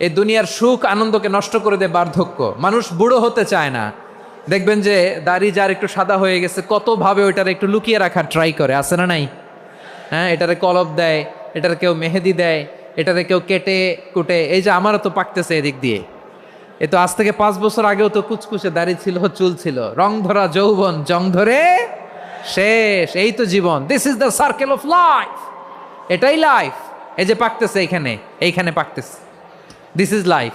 এই দুনিয়ার সুখ আনন্দকে নষ্ট করে দেয় বার্ধক্য। মানুষ বুড়ো হতে চায় না। দেখবেন যে দাড়ি যার একটু সাদা হয়ে গেছে কতভাবে ওইটার একটু লুকিয়ে রাখার ট্রাই করে, আছে না নাই? হ্যাঁ, এটারে কলপ দেয়, এটার কেউ মেহেদি দেয়, এটারে কেউ কেটে কুটে। এই যে আমারও তো পাকতেছে এদিক দিয়ে, এ তো আজ থেকে 5 বছর আগেও তো কুচকুচে দাড়ি ছিল, চুল ছিল, রং ধরা যৌবন জং ধরে শেষ। এই তো জীবন, this is the circle of life. এটাই লাইফ। এই যে পাকতেছে এইখানে পাকতেছে, দিস ইজ লাইফ।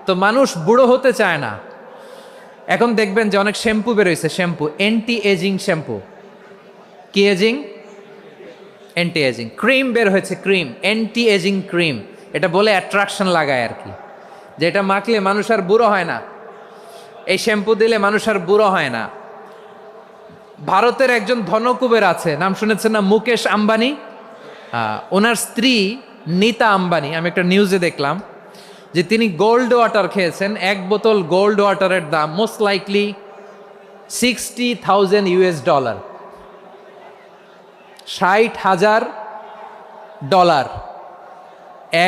তো মানুষ বুড়ো হতে চায় না। এখন দেখবেন যে অনেক শ্যাম্পু বেরোইছে, শ্যাম্পু অ্যান্টি এজিং শ্যাম্পু। কি এজিং? Anti ageing. ক্রিম বের হয়েছে, ক্রিম অ্যান্টি এজিং ক্রিম। এটা বলে অ্যাট্রাকশন লাগায় আর কি, যে এটা মাখলে মানুষ আর বুড়ো হয় না, এই শ্যাম্পু দিলে মানুষ আর বুড়ো হয় না। ভারতের একজন ধনকুবের আছে, নাম শুনেছেন না? মুকেশ আম্বানি। ওনার স্ত্রী নীতা আম্বানি, আমি একটা নিউজে দেখলাম যে তিনি গোল্ড ওয়াটার খেয়েছেন। এক বোতল গোল্ড ওয়াটারের দাম মোস্ট লাইকলি $60,000, $60,000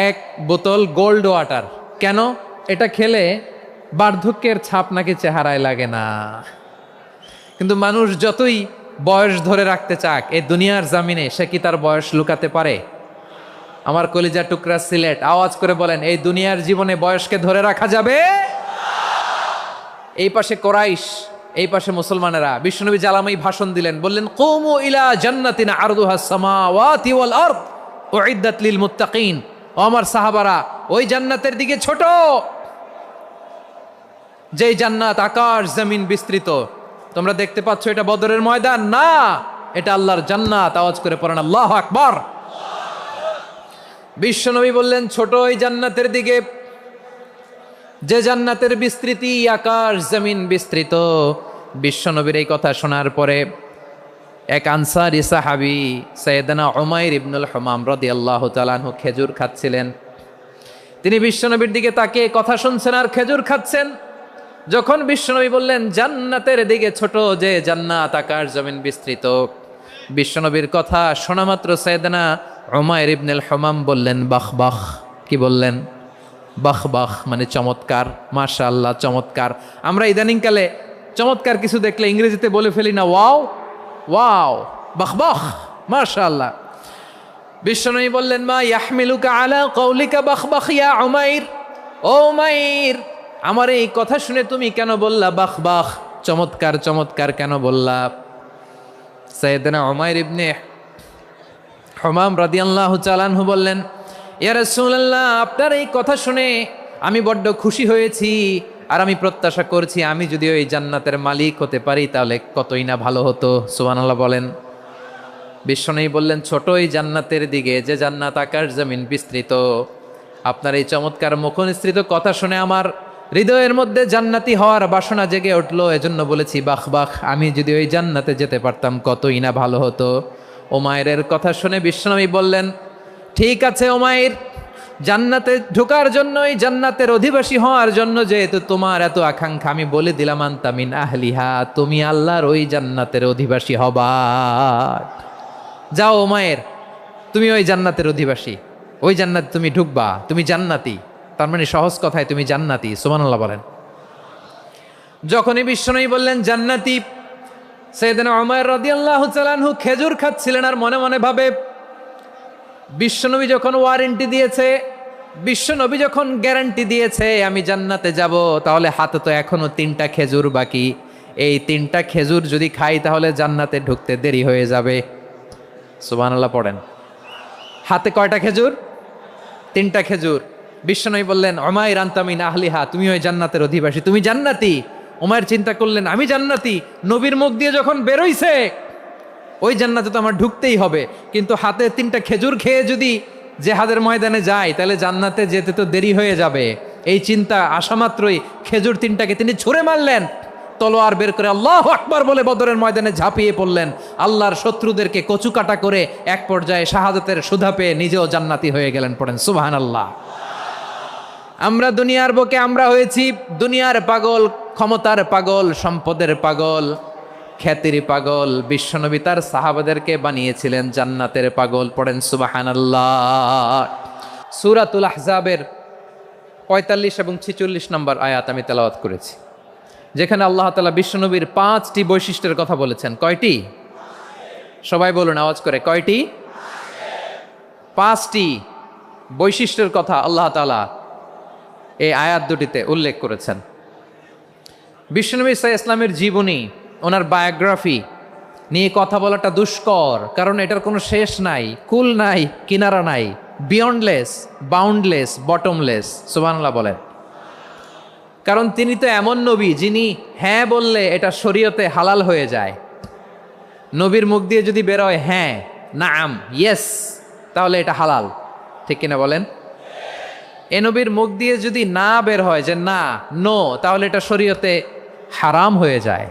এক বোতল গোল্ড ওয়াটার। কেন? এটা খেলে বার্ধক্যের ছাপ নাকি চেহারায় লাগে না। কিন্তু মানুষ যতই বয়স ধরে রাখতে চাক এই দুনিয়ার জামিনে, সে কি তার বয়স লুকাতে পারে? আমার কলিজা টুকরা সিলেট, আওয়াজ করে বলেন, এই দুনিয়ার জীবনে বয়সকে ধরে রাখা যাবে? এই পাশে কোরাইশ, এই পাশে মুসলমানেরা। বিশ্বনবী জালামাই ভাষণ দিলেন, বললেন, কুমু ইলা জান্নাতিন আরদুহাস সামাওয়াতি ওয়াল আরদ উইদ্দাত লিল মুত্তাকিন। ও আমার সাহাবারা, ওই জান্নাতের দিকে ছোট, যেই জান্নাত আকাশ জমিন বিস্তৃত। তোমরা দেখতে পাচ্ছ এটা বদরের ময়দান না, এটা আল্লাহর জান্নাত। আওয়াজ করে পড়েন আল্লাহু আকবার। বিশ্বনবী বললেন, ছোট ওই জান্নাতের দিকে, যে জান্নাতের বিস্তৃতি আকাশ জমিন বিস্তৃত। বিশ্বনবীর এই কথা শোনার পরে এক আনসারী সাহাবী সাইয়েদনা উমাইর ইবনুল হুমাম রাদিয়াল্লাহু তাআলা আনহু খেজুর খাচ্ছিলেন। তিনি বিশ্বনবীর দিকে তাকিয়ে কথা শুনছেন আর খেজুর খাচ্ছেন। যখন বিশ্বনবী বললেন জান্নাতের দিকে ছোট, যে জান্নাত আকাশ জমিন বিস্তৃত, বিশ্বনবীর কথা শোনা মাত্র সাইয়েদনা উমাইর ইবনুল হুমাম বললেন বাহ বাহ। কি বললেন? বাহ বাহ, মানে চমৎকার, মাশাআল্লাহ, চমৎকার। আমরা ইদানিংকালে চমৎকার কিছু দেখলে ইংরেজিতে বলে ফেলি না, ওয়াও ওয়াও, বাহ বাহ, মাশাআল্লাহ। বিশ্বনবী বললেন, মা ইয়াহমিলুকা আলা কওলিকা বাহ বাহ ইয়া উমাইর। ও উমাইর, আমার এই কথা শুনে তুমি কেন বললা বাহ বাহ, চমৎকার চমৎকার কেন বললা? সাইয়েদনা উমাইর ইবনে হুমাম রাদিয়াল্লাহু তাআলা আনহু বললেন, ইয়া রাসূলুল্লাহ, আপনার এই কথা শুনে আমি বড্ড খুশি হয়েছি, আর আমি প্রত্যাশা করছি আমি যদি ওই জান্নাতের মালিক হতে পারি তাহলে কতই না ভালো হতো। সুবহানাল্লাহ বলেন। বিশ্বনবী বললেন, ছোট ওই জান্নাতের দিকে, যে জান্নাত আকাশ জমিন বিস্তৃত। আপনার এই চমৎকার মুখনিসৃত কথা শুনে আমার হৃদয়ের মধ্যে জান্নাতি হওয়ার বাসনা জেগে উঠলো, এজন্য বলেছি বাহ বাহ, আমি যদি ওই জান্নাতে যেতে পারতাম কতই না ভালো হতো। উমাইরের কথা শুনে বিশ্বনবী বললেন, ঠিক আছে উমাইর, জান্নাতে ঢোকার জন্য, এই জান্নাতের অধিবাসী হওয়ার জন্য যেহেতু তোমার এত আকাঙ্ক্ষা, আমি বলে দিলাম আনতা মিন আহলিহা, তুমি আল্লাহর ওই জান্নাতের অধিবাসী হবা। যাও উমাইর, তুমি ওই জান্নাতের অধিবাসী, ওই জান্নাতে তুমি ঢুকবা, তুমি জান্নাতি। তার মানে সহজ কথায় তুমি জান্নাতি। সুবহানাল্লাহ বলেন। যখনই বিশ্বনবী বললেন জান্নাতি, সাইয়েদনা উমাইর রাদিয়াল্লাহু তাআলা আনহু খেজুর খাচ্ছিলেন আর মনে মনে ভাবে, বিশ্বনবী যখন ওয়ারেন্টি দিয়েছে, বিশ্বনবী যখন গ্যারান্টি দিয়েছে আমি জান্নাতে যাব, তাহলে হাতে তো এখনো 3টা খেজুর বাকি। এই 3টা খেজুর যদি খাই তাহলে জান্নাতে ঢুকতে দেরি হয়ে যাবে। সুবহানাল্লাহ পড়েন। হাতে কয়টা খেজুর? 3টা খেজুর। বিশ্বনবী বললেন, উমাইর আনতা মিন আহলিহা, তুমি ওই জান্নাতের অধিবাসী, তুমি জান্নাতি। উমাইর চিন্তা করলেন, আমি জান্নাতি, নবীর মুখ দিয়ে যখন বেরোইছে ওই জান্নাতে তো আমার ঢুকতেই হবে, কিন্তু হাতে 3টা খেজুর খেয়ে যদি জেহাদের ময়দানে যাই তাহলে জান্নাতে যেতে তো দেরি হয়ে যাবে। এই চিন্তা আসা মাত্রই খেজুর 3টাকে তিনি ছুঁড়ে মারলেন, তলোয়ার বের করে আল্লাহু আকবার বলে বদরের ময়দানে ঝাঁপিয়ে পড়লেন। আল্লাহর শত্রুদেরকে কচুকাটা করে এক পর্যায়ে শাহাদাতের সুধা পেয়ে নিজেও জান্নাতি হয়ে গেলেন। পড়েন সুবহানাল্লাহ। আমরা দুনিয়ার বুকে আমরা হয়েছি দুনিয়ার পাগল, ক্ষমতার পাগল, সম্পদের পাগল, খ্যাতির পাগল। বিশ্বনবী তার সাহাবাদেরকে বানিয়েছিলেন জান্নাতের পাগল। পড়েন সুবহানাল্লাহ। সূরাতুল আহজাবের 45 এবং 46 নম্বর আয়াত আমি তেলাওয়াত করেছি, যেখানে আল্লাহ তাআলা বিশ্বনবীর 5টি বৈশিষ্ট্যের কথা বলেছেন। কয়টি? সবাই বলুন আওয়াজ করে, কয়টি? 5টি বৈশিষ্ট্যের কথা আল্লাহ তাআলা এই আয়াত দুটিতে উল্লেখ করেছেন। বিশ্বনবী সাল্লাল্লাহু আলাইহি ইসলামের জীবনী, ওনার বায়োগ্রাফি নিয়ে কথা বলাটা দুষ্কর, কারণ এটার কোনো শেষ নাই, কুল নাই, কিনারা নাই, বিয়ন্ডলেস, বাউন্ডলেস, বটমলেস। সুবহানাল্লাহ বলেন। কারণ তিনি তো এমন নবী যিনি হ্যাঁ বললে এটা শরীয়তে হালাল হয়ে যায়। নবীর মুখ দিয়ে যদি বেরোয় হ্যাঁ, নাম, ইয়েস, তাহলে এটা হালাল। ঠিক কিনা বলেন? এ নবীর মুখ দিয়ে যদি না বের হয় যে না, নো, তাহলে এটা শরীয়তে হারাম হয়ে যায়।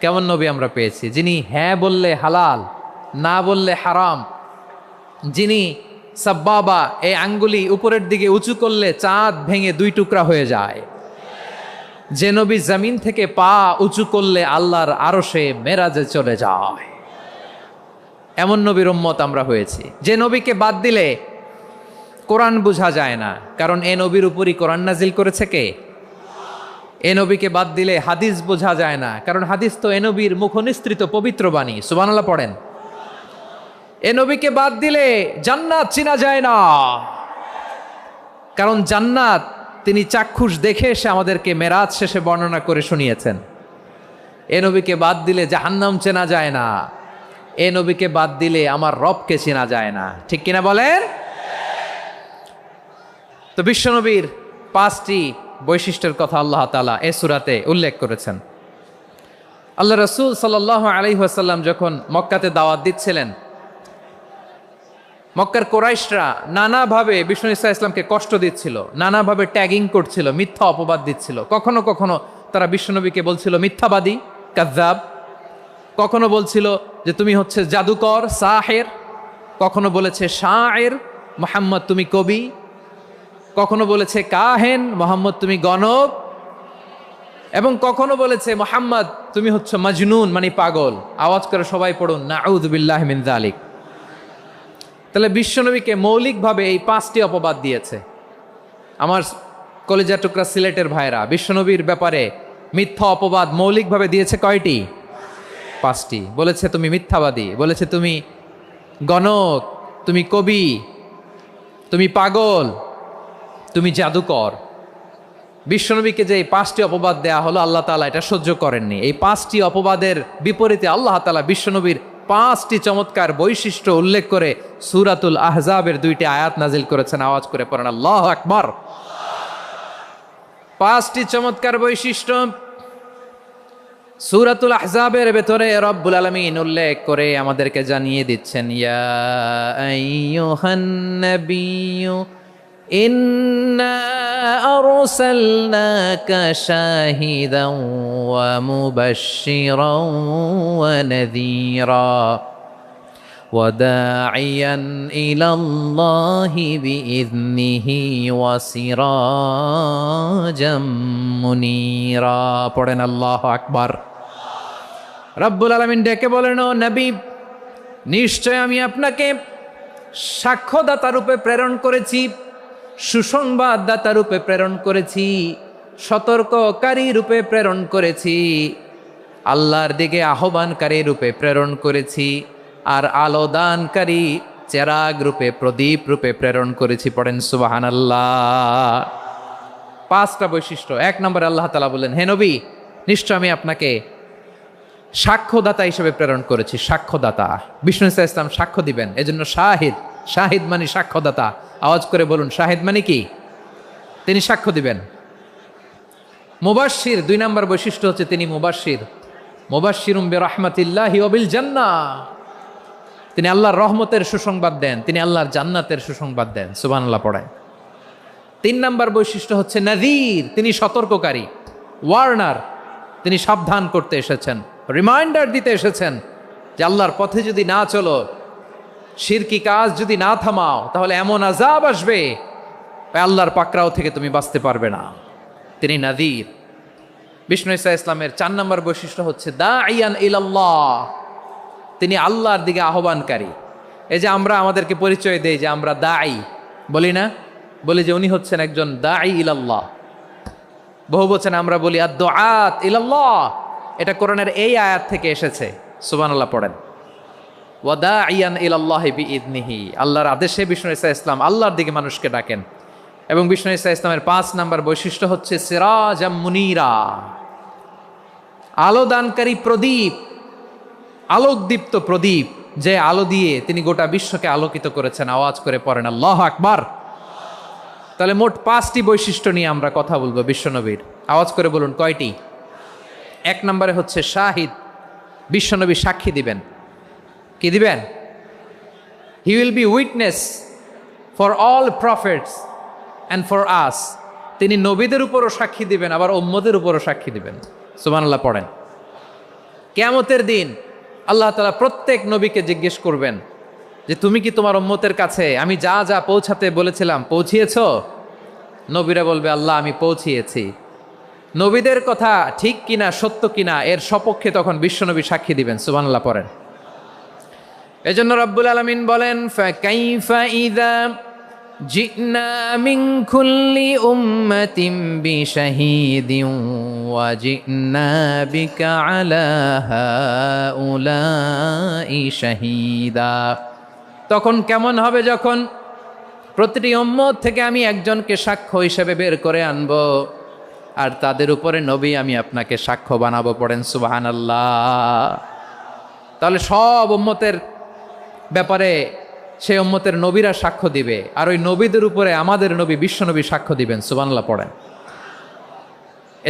কেমন নবী আমরা পেয়েছি, যিনি হ্যাঁ বললে হালাল, না বললে হারাম, যিনি সাব্বাবা, এই আঙ্গুলি উপরের দিকে উঁচু করলে চাঁদ ভেঙে 2 টুকরা হয়ে যায়, যে নবী জমিন থেকে পা উঁচু করলে আল্লাহর আরশে মেরাজে চলে যায়, এমন নবীর উম্মত আমরা হয়েছি। যে নবীকে বাদ দিলে কোরআন বোঝা যায় না, কারণ এ নবীর উপরই কোরআন নাজিল করেছে কে? এ নবীকে বাদ দিলে হাদিস বোঝা যায় না, কারণ হাদিস তো এ নবীর মুখনিসৃত পবিত্র বাণী। সুবহানাল্লাহ পড়েন। এ নবীকে বাদ দিলে জান্নাত চিনা যায় না, কারণ জান্নাত তিনি চাক্ষুষ দেখে এসে আমাদেরকে মেরাজ শেষে বর্ণনা করে শুনিয়েছেন। এ নবীকে বাদ দিলে জাহান্নাম চেনা যায় না, এ নবীকে বাদ দিলে আমার রবকে চেনা যায় না। ঠিক কিনা বলেন? তো বিশ্বনবীর 5টি বৈশিষ্ট্যের কথা আল্লাহ তাআলা এ সূরাতে উল্লেখ করেছেন। আল্লাহ রাসূল সাল্লাল্লাহু আলাইহি ওয়াসাল্লাম যখন মক্কাতে দাওয়াত দিচ্ছিলেন, মক্কার কোরাইশরা নানাভাবে বিষ্ণু ঈসা ইসলামকে কষ্ট দিচ্ছিল, নানাভাবে ট্যাগিং করছিল, মিথ্যা অপবাদ দিচ্ছিল। কখনো কখনো তারা বিশ্বনবীকে বলছিল মিথ্যাবাদী, কাযযাব। কখনো বলছিল যে তুমি হচ্ছে জাদুকর, সাহের। কখনো বলেছে শায়ের, মুহাম্মদ তুমি কবি। কখনো বলেছে কাহেন, মোহাম্মদ তুমি গণক। এবং কখনো বলেছে মুহাম্মদ তুমি হচ্ছে মাজনুন, মানে পাগল। আওয়াজ করে সবাই পড়ুন, নাউযু বিল্লাহি মিন যালিক। তাহলে বিশ্বনবীকে মৌলিকভাবে এই 5টি অপবাদ দিয়েছে। আমার কলেজা টুকরা সিলেটের ভাইরা, বিশ্বনবীর ব্যাপারে মিথ্যা অপবাদ মৌলিকভাবে দিয়েছে কয়টি? 5টি। বলেছে তুমি মিথ্যাবাদী, বলেছে তুমি গণক, তুমি কবি, তুমি পাগল, তুমি জাদুকর। বিশ্বনবীকে যে এই 5টি অপবাদ দেয়া হলো, আল্লাহ তাআলা এটা সহ্য করেননি। এই 5টি অপবাদের বিপরীতে আল্লাহ তাআলা বিশ্বনবীর 5টি চমৎকার বৈশিষ্ট্য উল্লেখ করে সূরাতুল আহজাবের 2টি আয়াত নাজিল করেছেন। আওয়াজ করে পড়েন আল্লাহু আকবার। 5টি চমৎকার বৈশিষ্ট্য সূরাতুল আহজাবের ভেতরে রব্বুল আলামিন উল্লেখ করে আমাদেরকে জানিয়ে দিচ্ছেন, ইয়া আইয়ুহান নাবিয়্যু ইন্না আরসালনাকা শাহিদান ওয়া মুবাশশিরান ওয়া নাযীরা ওয়া দাঈয়ান ইলাল্লাহি বিইذনিহি ওয়া সিরাজাম মুনীরা। পড়েন আল্লাহু আকবার। রব্বুল আলামিন ডেকে বলেন, ও নবী, নিশ্চয় আমি আপনাকে সাক্ষ্যদাতা রূপে প্রেরণ করেছি, সুসংবাদদাতা রূপে প্রেরণ করেছি, সতর্ককারী রূপে প্রেরণ করেছি, আল্লাহর দিকে আহ্বানকারী রূপে প্রেরণ করেছি, আর আলোদানকারী চেরাগ রূপে, প্রদীপ রূপে প্রেরণ করেছি। পড়েন সুবহানাল্লাহ। 5টা বৈশিষ্ট্য। 1 নম্বরে আল্লাহ তাআলা বলেন, হে নবী, নিশ্চয় আমি আপনাকে সাক্ষ্যদাতা হিসেবে প্রেরণ করেছি। সাক্ষ্যদাতা, বিষ্ণু ঈসা ইসলাম সাক্ষ্য দিবেন, এজন্য শাহিদ। শাহিদ মানে সাক্ষ্যদাতা। আওয়াজ করে বলুন, শাহিদ মানে কি? তিনি সাক্ষ্য দিবেন। মুবাশশির, 2 নম্বর বৈশিষ্ট্য হচ্ছে তিনি মুবাশশির। মুবাশশিরুম বিরহমাতিল্লাহি ওয়া বিল জান্নাহ। তিনি আল্লাহর রহমতের সুসংবাদ দেন, তিনি আল্লাহর জান্নাতের সুসংবাদ দেন। সুবহানাল্লাহ পড়েন। 3 নম্বর বৈশিষ্ট্য হচ্ছে নাযীর, তিনি সতর্ককারী, ওয়ার্নার। তিনি সাবধান করতে এসেছেন, রিমাইন্ডার দিতে এসেছেন যে আল্লাহর পথে যদি না চলো, শিরকি কাজ যদি না থামাও, তাহলে এমন আযাব আসবে আল্লাহর পাকড়াও থেকে তুমি বাঁচতে পারবে না। তিনি নাযীর। বিষ্ণু ঈসা ইসলামের 4 নম্বর বৈশিষ্ট্য হচ্ছে দাঈয়ান ইলাল্লাহ, তিনি আল্লাহর দিকে আহ্বানকারী। এই যে আমরা আমাদেরকে পরিচয় দেই যে আমরা দাঈ, বলি না? বলি যে উনি হচ্ছেন একজন দাঈ ইলাল্লাহ। বহু বচনে আমরা বলি আদ-দুআত ইলাল্লাহ। এটা কোরআনের এই আয়াত থেকে এসেছে। সুবহানাল্লাহ পড়েন। ওয়া দাঈয়ান ইলাল্লাহি বিইذনিহি, আল্লাহর আদেশে বিষ্ণু ঈসা ইসলাম আল্লাহর দিকে মানুষকে ডাকেন। এবং বিষ্ণু ঈসা ইসলামের 5 নাম্বার বৈশিষ্ট্য হচ্ছে সিরাজাম মুনীরা, আলো দানকারী প্রদীপ, আলোকদীপ্ত প্রদীপ, যে আলো দিয়ে তিনি গোটা বিশ্বকে আলোকিত করেছেন। আওয়াজ করে পড়েন আল্লাহু আকবার। তাহলে মোট 5টি বৈশিষ্ট্য নিয়ে আমরা কথা বলবো বিশ্বনবীর। আওয়াজ করে বলুন কয়টি? 1 নম্বরে হচ্ছে শাহিদ, বিশ্বনবী সাক্ষী দিবেন। কি দিবেন? He will be witness for all prophets and for us. তিনি নবীদের উপরও সাক্ষী দিবেন, আবার উম্মতের উপরও সাক্ষী দিবেন। সুবহানাল্লাহ পড়েন। কিয়ামতের দিন আল্লাহ তাআলা প্রত্যেক নবীকে জিজ্ঞেস করবেন যে তুমি কি তোমার উম্মতের কাছে আমি যা যা পৌঁছাতে বলেছিলাম পৌঁছিয়েছো? নবীরা বলবে আল্লাহ আমি পৌঁছিয়েছি। নবীদের কথা ঠিক কিনা, সত্য কিনা, এর সপক্ষে তখন বিশ্বনবী সাক্ষী দিবেন। সুবহানাল্লাহ পড়েন। এজন্য রব্বুল আলামিন বলেন ফাকাইফা ইযা জিনা মিন কুল্লি উম্মাতিন বিশাহীদিন ওয়া জিনা বিকা আলা হাউলাই শাহীদা। তখন কেমন হবে যখন প্রতিটি উম্মত থেকে আমি একজনকে সাক্ষ্য হিসেবে বের করে আনব, আর তাদের উপরে নবী আমি আপনাকে সাক্ষ্য বানাবো। পড়েন সুবহানাল্লাহ। তাহলে সব উম্মতের ব্যাপারে সেই উম্মতের নবীরা সাক্ষ্য দিবে, আর ওই নবীদের উপরে আমাদের নবী বিশ্বনবী সাক্ষ্য দিবেন। সুবহানাল্লাহ পড়েন।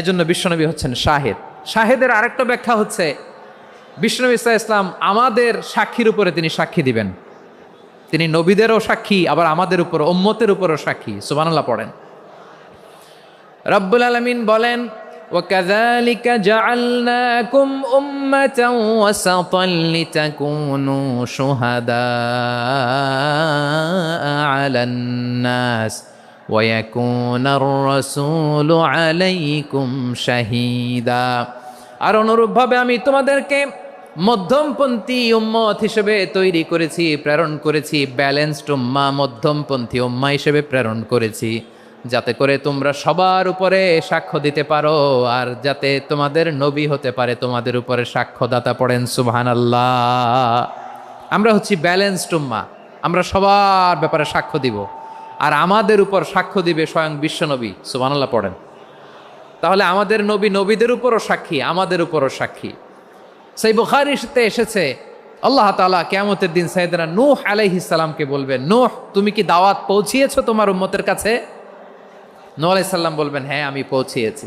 এজন্য বিশ্বনবী হচ্ছেন শাহেদ। শাহেদের আরেকটা ব্যাখ্যা হচ্ছে বিশ্বনবী সাল্লাল্লাহু আলাইহি ওয়াসাল্লাম আমাদের সাক্ষীর উপরে তিনি সাক্ষী দিবেন। তিনি নবীদেরও সাক্ষী, আবার আমাদের উপর উম্মতের উপরও সাক্ষী। সুবহানাল্লাহ পড়েন। রব্বুল আলামিন বলেন وَكَذَلِكَ جَعَلْنَاكُمْ أُمَّةً وَسَطًا لِتَكُونُوا شُهَدَاءَ عَلَى النَّاسِ وَيَكُونَ الرَّسُولُ عَلَيْكُمْ شَهِيدًا। আর অনুরূপভাবে আমি তোমাদেরকে মধ্যমপন্থী উম্মত হিসেবে তৈরি করেছি, প্রেরণ করেছি। ব্যালেন্সড উম্মাহ, মধ্যমপন্থী উম্মাহ হিসেবে প্রেরণ করেছি, যাতে করে তোমরা সবার উপরে সাক্ষ্য দিতে পারো, আর যাতে তোমাদের নবী হতে পারে তোমাদের উপরে সাক্ষ্যদাতা। পড়েন সুবহানাল্লাহ। আমরা হচ্ছি ব্যালেন্সড উম্মাহ, আমরা সবার ব্যাপারে সাক্ষ্য দিব, আর আমাদের উপর সাক্ষ্য দিবে স্বয়ং বিশ্বনবী। সুবহানাল্লাহ পড়েন। তাহলে আমাদের নবী নবীদের উপরও সাক্ষী, আমাদের উপরও সাক্ষী। সেই বুখারীতে এসেছে আল্লাহ তাআলা কিয়ামতের দিন সাইয়েদনা নূহ আলাইহিস সালামকে বলবেন, নূহ তুমি কি দাওয়াত পৌঁছিয়েছো তোমার উম্মতের কাছে? নূহ আলাইহিস সালাম বলবেন হ্যাঁ আমি পৌঁছিয়েছি।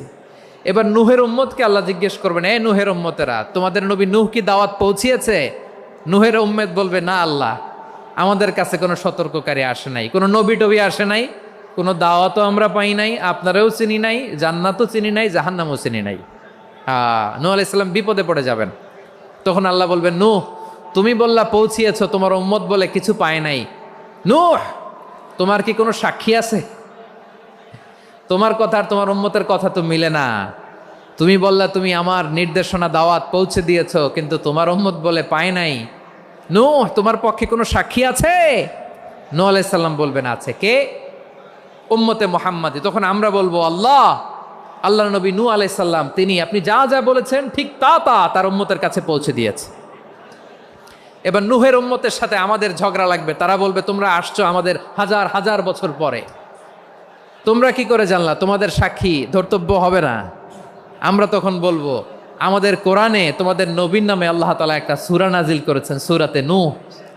এবার নূহের উম্মতকে আল্লাহ জিজ্ঞেস করবেন, এ নূহের উম্মতেরা তোমাদের নবী নূহ কি দাওয়াত পৌঁছিয়েছে? নূহের উম্মত বলবে না আল্লাহ, আমাদের কাছে কোনো সতর্ককারী আসে নাই, কোনো নবী টবি আসে নাই, কোনো দাওয়াতও আমরা পাই নাই, আপনারাও চিনি নাই, জান্নাতও চিনি নাই, জাহান্নামও চিনি নাই। নূহ আলাইহিস সালাম বিপদে পড়ে যাবেন। তখন আল্লাহ বলবেন নূহ তুমি বললা পৌঁছিয়েছ, তোমার উম্মত বলে কিছু পায় নাই। নূহ তোমার কি কোনো সাক্ষী আছে? তোমার কথা আর তোমার উম্মতের কথা তো মিলে না। তুমি বললা তুমি আমার নির্দেশনা দাওয়াত পৌঁছে দিয়েছ, কিন্তু তোমার উম্মত বলে পায় নাই। নূহ তোমার পক্ষে কোনো সাক্ষী আছে? নূহ আলাইহিস সালাম বলবেন আছে। কে? উম্মতে মুহাম্মাদি। তখন আমরা বলবো আল্লাহ, আল্লাহর নবী নূহ আলাইহিস সালাম তিনি আপনি যা যা বলেছেন ঠিক তা তা তার উম্মতের কাছে পৌঁছে দিয়েছে। এবার নূহের উম্মতের সাথে আমাদের ঝগড়া লাগবে। তারা বলবে তোমরা আসছো আমাদের হাজার হাজার বছর পরে, তোমরা কি করে জানলা? তোমাদের সাক্ষী ধর্তব্য হবে না? আমরা তখন বলবো আমাদের কোরআনে তোমাদের নবীর নামে আল্লাহ তাআলা একটা সূরা নাজিল করেছেন, সূরাতে নূহ।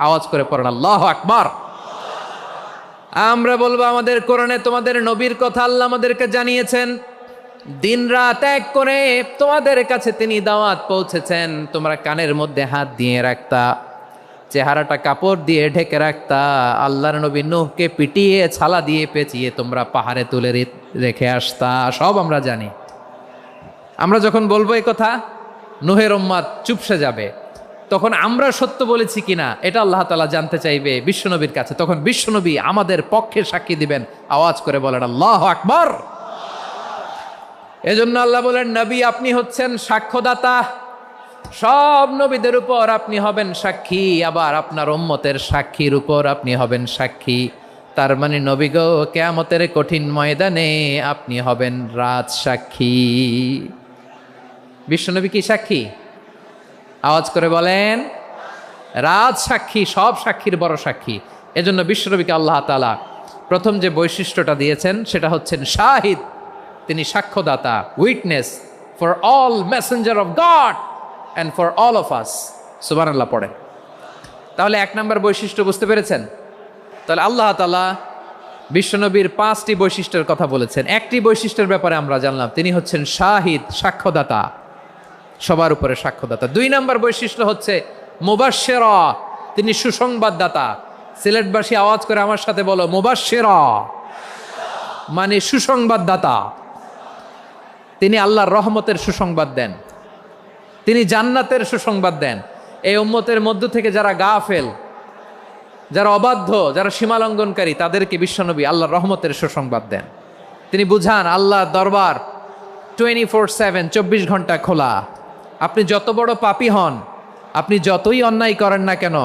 আওয়াজ করে পড়েন আল্লাহু আকবার। আমরা বলবো আমাদের কোরআনে তোমাদের নবীর কথা আল্লাহ আমাদেরকে জানিয়েছেন, দিন রাত এক করে তোমাদের কাছে তিনি দাওয়াত পৌঁছেছেন। তোমরা কানের মধ্যে হাত দিয়ে রাখতা, চেহারাটা কাপড় দিয়ে ঢেকে রাখতা, আল্লাহর নবী নূহকে পিটিয়ে ছালা দিয়ে পেঁচিয়ে তোমরা পাহাড়ে তুলে রেখে আসতা। সব আমরা জানি। আমরা যখন বলবো এই কথা, নূহের উম্মত চুপসে যাবে। তখন আমরা সত্য বলেছি কিনা এটা আল্লাহ তাআলা জানতে চাইবে বিশ্বনবীর কাছে। তখন বিশ্বনবী আমাদের পক্ষে সাক্ষী দিবেন। আওয়াজ করে বলেন আল্লাহু আকবার। এজন্য আল্লাহ বলেন নবী আপনি হচ্ছেন সাক্ষ্যদাতা, সব নবীদের উপর আপনি হবেন সাক্ষী, আবার আপনার উম্মতের সাক্ষীর উপর আপনি হবেন সাক্ষী। তার মানে নবী গো, কিয়ামতের কঠিন ময়দানে আপনি হবেন রাজ সাক্ষী। বিশ্বনবী কি সাক্ষী? আওয়াজ করে বলেন, রাজ সাক্ষী, সব সাক্ষীর বড় সাক্ষী। এজন্য বিশ্বনবীকে আল্লাহ তাআলা প্রথম যে বৈশিষ্ট্যটা দিয়েছেন সেটা হচ্ছেন শাহিদ। তিনি সাক্ষ্যদাতা, witness for all messenger of God and for all of us. সুবহানাল্লাহ পড়ে। তাহলে এক নম্বর বৈশিষ্ট্য বুঝতে পেরেছেন? তাহলে আল্লাহ তাআলা বিশ্বনবীর 5টি বৈশিষ্ট্যের কথা বলেছেন। একটি বৈশিষ্ট্যের ব্যাপারে আমরা জানলাম, তিনি হচ্ছেন শাহিদ, সাক্ষ্যদাতা, সবার উপরে সাক্ষ্যদাতা। 2 নম্বর বৈশিষ্ট্য হচ্ছে মুবাশশিরা, তিনি সুসংবাদদাতা। সিলেটবাসী আওয়াজ করে আমার সাথে বলো, মুবাশশিরা মানে সুসংবাদদাতা। তিনি আল্লাহর রহমতের সুসংবাদ দেন, তিনি জান্নাতের সুসংবাদ দেন। এই উম্মতের মধ্য থেকে যারা গাফেল, যারা অবাধ্য, যারা সীমালঙ্ঘনকারী, তাদেরকে বিশ্বনবী আল্লাহর রহমতের সুসংবাদ দেন। তিনি বুঝান আল্লাহর দরবার 24/7, 24 ঘন্টা খোলা। আপনি যত বড় পাপী হন, আপনি যতই অন্যায় করেন না কেন,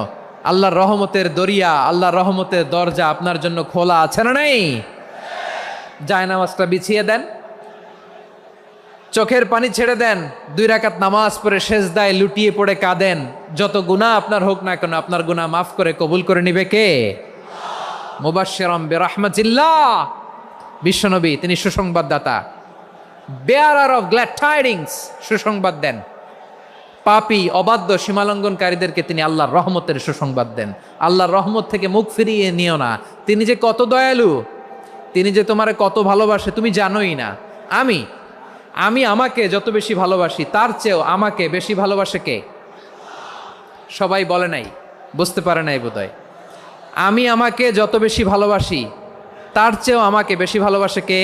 আল্লাহর রহমতের দরিয়া, আল্লাহর রহমতের দরজা আপনার জন্য খোলা আছে না নেই? জায়নামাজটা বিছিয়ে দেন, চোখের পানি ছেড়ে দেন, 2 রাকাত নামাজ পড়ে সেজদায় লুটিয়ে পড়ে কাঁদেন। যত গুনাহ আপনার হোক না কেন, আপনার গুনাহ মাফ করে কবুল করে নিবে কে? মুবাশশিরাম বিরাহমাতিল্লাহ। বিশ্বনবী তিনি সুসংবাদদাতা, বেয়ারার অফ গ্ল্যাড টাইডিংস, সুসংবাদ দেন। পাপী, অবাধ্য, সীমালঙ্ঘনকারীদেরকে তিনি আল্লাহর রহমতের সুসংবাদ দেন। আল্লাহর রহমত থেকে মুখ ফিরিয়ে নিও না। তিনি যে কত দয়ালু, তিনি যে তোমারে কত ভালোবাসে তুমি জানোই না। আমি আমাকে যত বেশি ভালোবাসি, তার চেয়েও আমাকে বেশি ভালোবাসে কে? সবাই বলে নাই, বুঝতে পারে নাই বোধহয়। আমি আমাকে যত বেশি ভালোবাসি, তার চেয়েও আমাকে বেশি ভালোবাসে কে?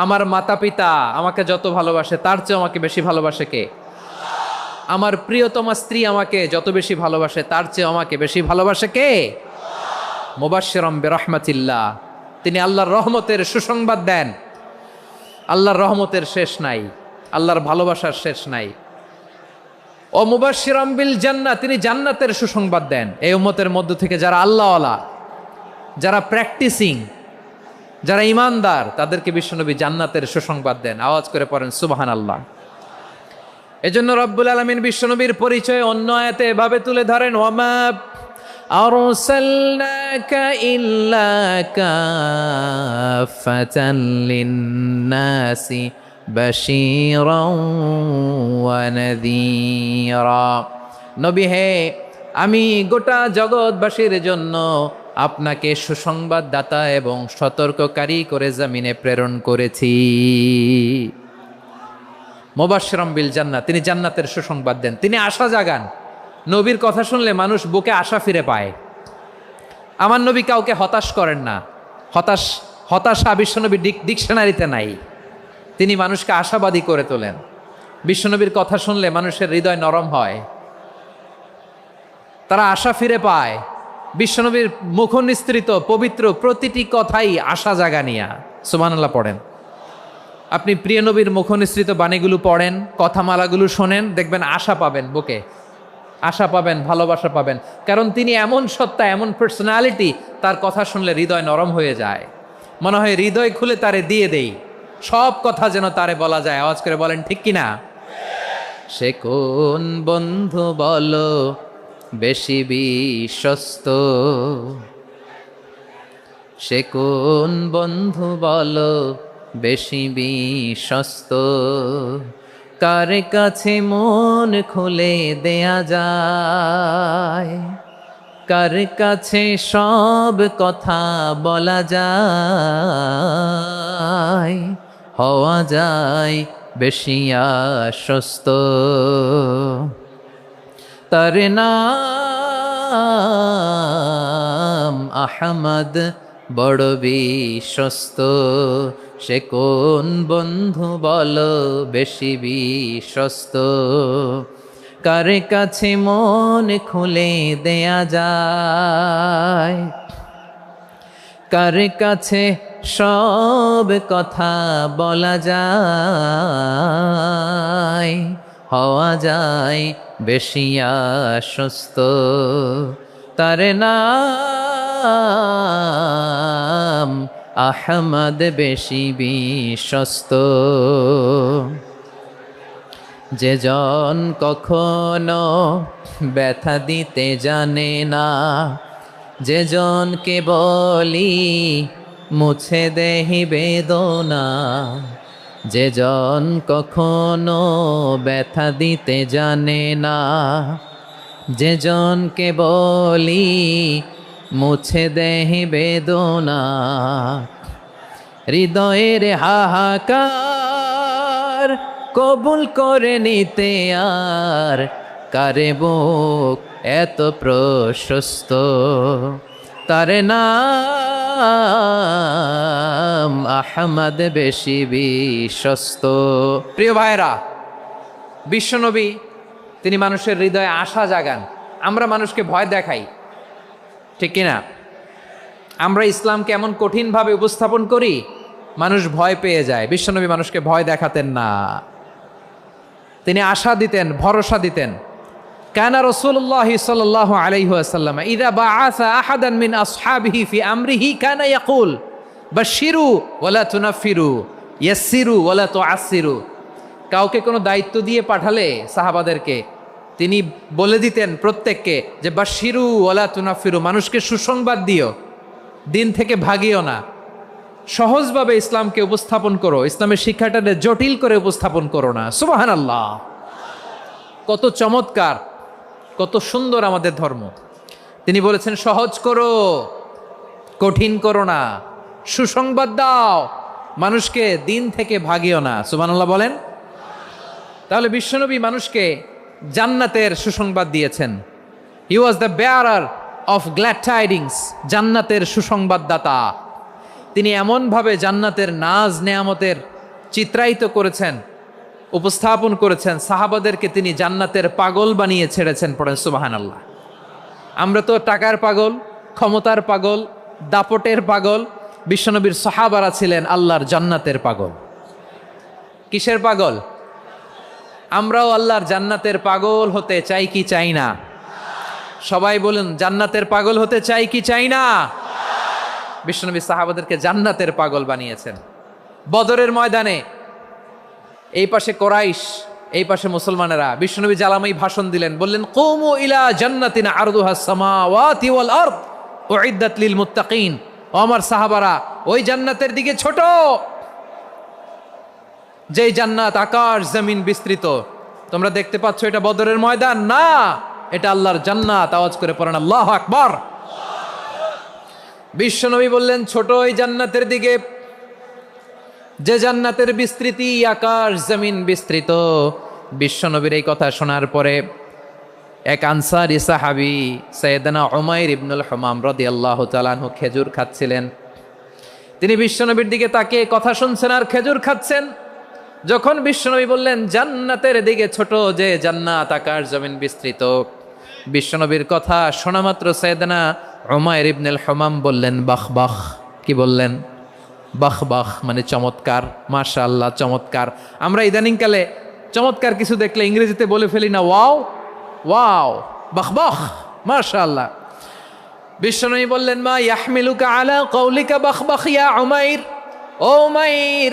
আমার মাতা পিতা আমাকে যত ভালোবাসে, তার চেয়েও আমাকে বেশি ভালোবাসে কে? আমার প্রিয়তমা স্ত্রী আমাকে যত বেশি ভালোবাসে, তার চেয়েও আমাকে বেশি ভালোবাসে কে? মুবাশশিরাম বিরাহমাতিল্লাহ, তিনি আল্লাহর রহমতের সুসংবাদ দেন। আল্লাহর রহমতের শেষ নাই, আল্লাহর ভালোবাসার শেষ নাই। ও মুবাশশিরাম বিল জান্নাহ, তিনি জান্নাতের সুসংবাদ দেন। এই উম্মতের মধ্য থেকে যারা আল্লাহওয়ালা, যারা প্র্যাকটিসিং, যারা ইমানদার, তাদেরকে বিশ্বনবী জান্নাতের সুসংবাদ দেন। আওয়াজ করে পড়েন সুবহানাল্লাহ। এজন্য রব্বুল আলামিন বিশ্বনবীর পরিচয় অন্য আয়াতে এভাবে তুলে ধরেন, ওয়ামা আরসালনাকা ইল্লা কাফাতান লিন্নাসি বাশীরাও ওয়া নাযীরা। নবী হে, আমি গোটা জগৎবাসীর জন্য আপনাকে সুসংবাদদাতা এবং সতর্ককারী করে জমিনে প্রেরণ করেছি। মুবাশশিরাম বিল জান্নাহ, তিনি জান্নাতের সুসংবাদ দেন, তিনি আশা জাগান। নবীর কথা শুনলে মানুষ বুকে আশা ফিরে পায়। আমার নবী কাউকে হতাশ করেন না। হতাশা বিশ্বনবীর ডিকশনারিতে নাই। তিনি মানুষকে আশাবাদী করে তোলেন। বিশ্বনবীর কথা শুনলে মানুষের হৃদয় নরম হয়, তারা আশা ফিরে পায়। বিশ্বনবীর মুখ নিঃসৃত পবিত্র প্রতিটি কথাই আশা জাগানিয়া। সুবহানাল্লাহ পড়েন। আপনি প্রিয় নবীর মুখ নিঃসৃত বাণীগুলো পড়েন, কথামালাগুলো শোনেন, দেখবেন আশা পাবেন, বুকে আশা পাবেন, ভালোবাসা পাবেন। কারণ তিনি এমন সত্তা, এমন পার্সোনালিটি, তার কথা শুনলে হৃদয় নরম হয়ে যায়। মনে হয় হৃদয় খুলে তারে দিয়ে দেই, সব কথা যেন তারে বলা যায়। আওয়াজ করে বলেন ঠিক কিনা? সে কোন বন্ধু বলো বেশি বিশ্বস্ত, সে কোন বন্ধু বলো বেশি বিশ্বস্ত, কার কাছে মন খুলে দেয়া যায়, কার কাছে সব কথা বলা যায়, হওয়া যায় বেশি আশ্বস্ত। তার নাম আহমদ, বড় বিশ্বস্ত। সে কোন বন্ধু বলো বেশি বিশ্বস্ত, কার কাছে মন খুলে দেয়া যায়, কার কাছে সব কথা বলা যায়, হওয়া যায় বেশি আশ্বস্ত। তার নাম নাম আহমদ বেশি বিশ্বস্ত। যে জন কখনো ব্যথা দিতে জানে না, যে জনকে বলি মুছে দেহি বেদনা, যে জন কখনো ব্যথা দিতে জানে না, যে জনকে বলি মুছে দেহি বেদনা, হৃদয়ের হাহাকার কবুল করে নিতে আর কারে বুক এত প্রশস্ত। তার নাম আহমদ বেশি বিশ্বস্ত। প্রিয় ভাইরা, বিশ্বনবী তিনি মানুষের হৃদয়ে আশা জাগান। আমরা মানুষকে ভয় দেখাই, ঠিক কিনা? আমরা ইসলামকে এমন কঠিনভাবে উপস্থাপন করি, মানুষ ভয় পেয়ে যায়। বিশ্বনবী মানুষকে ভয় দেখাতেন না, তিনি আশা দিতেন, ভরসা দিতেন। কানা রাসূলুল্লাহ সাল্লাল্লাহু আলাইহি ওয়াসাল্লাম ইযা বাআসা আহাদান মিন আসহাবিহি ফি আমরিহি কানা ইয়াকুল বাশশিরু ওয়ালা তুনাফিরু ইয়াসসিরু ওয়ালা তুআসসিরু। কাউকে কোনো দায়িত্ব দিয়ে পাঠালে সাহাবাদেরকে তিনি বলে দিতেন প্রত্যেককে যে বাশশিরু ওয়ালা তুনাফিরু, মানুষকে সুসংবাদ দিও, দিন থেকে ভাগিও না। সহজভাবে ইসলামকে উপস্থাপন করো, ইসলামের শিক্ষাটাকে জটিল করে উপস্থাপন করো না। সুবহানাল্লাহ, কত চমৎকার, কত সুন্দর আমাদের ধর্ম। তিনি বলেছেন সহজ করো, কঠিন করো না, সুসংবাদ দাও, মানুষকে দিন থেকে ভাগিও না। সুবহানাল্লাহ বলেন। তাহলে বিশ্বনবী মানুষকে জান্নাতের সুসংবাদ দিয়েছেন। He was the bearer of glad tidings, জান্নাতের সুসংবাদদাতা। তিনি এমনভাবে জান্নাতের নাজ নেয়ামতের চিত্রায়িত করেছেন, উপস্থাপন করেছেন, সাহাবাদেরকে তিনি জান্নাতের পাগল বানিয়ে ছেড়েছেন। পড়েন সুবহানাল্লাহ। আমরা তো টাকার পাগল, ক্ষমতার পাগল, দাপটের পাগল। বিশ্বনবীর সাহাবারা ছিলেন আল্লাহর জান্নাতের পাগল। কিসের পাগল? আমরাও আল্লাহর জান্নাতের পাগল হতে চাই কি চাই না? সবাই বলুন, জান্নাতের পাগল হতে চাই কি চাই না? বিশ্বনবী সাহাবাদেরকে জান্নাতের পাগল বানিয়েছেন। বদরের ময়দানে এই পাশে কোরাইশ, এই পাশে মুসলমানেরা। বিশ্বনবী জ্বালাময়ী ভাষণ দিলেন, বললেন কুমু ইলা জান্নাতিন আরদুহাস সামাওয়াতি ওয়াল আরদ উইদ্দাত লিল মুত্তাকিন। ও আমার সাহাবারা, ওই জান্নাতের দিকে ছোট, যেই জান্নাত আকাশ জমিন বিস্তৃত। তোমরা দেখতে পাচ্ছ এটা বদরের ময়দান না, এটা আল্লাহর জান্নাত। আওয়াজ করে পড়েন আল্লাহু আকবার। বিশ্বনবী বললেন ছোট ওই জান্নাতের দিকে, যে জান্নাতের বিস্তৃতি আকাশ জমিন বিস্তৃত। বিশ্বনবীর এই কথা শোনার পরে এক আনসারী সাহাবী সাইয়েদনা উমাইর ইবনুল হুমাম রাদিয়াল্লাহু তাআলা আনহু খেজুর খাচ্ছিলেন। তিনি বিশ্বনবীর দিকে তাকিয়ে কথা শুনছেন আর খেজুর খাচ্ছেন। যখন বিশ্বনবী বললেন জান্নাতের দিকে ছোট, যে জান্নাত আকাশ জমিন বিস্তৃত, বিশ্বনবীর কথা শোনা মাত্র সাইয়েদনা উমাইর ইবনুল হুমাম বললেন বাহ বাহ। কি বললেন? বাহ বাহ মানে চমৎকার, মাশাআল্লাহ চমৎকার। আমরা ইদানিংকালে চমৎকার কিছু দেখলে ইংরেজিতে বলে ফেলি না ওয়াও ওয়াও, বাহ বাহ, মাশাআল্লাহ। বিশ্বনবী বললেন মা ইয়াহমিলুকা আলা কওলিকা বাহ বাহ ইয়া উমাইর। ও উমাইর,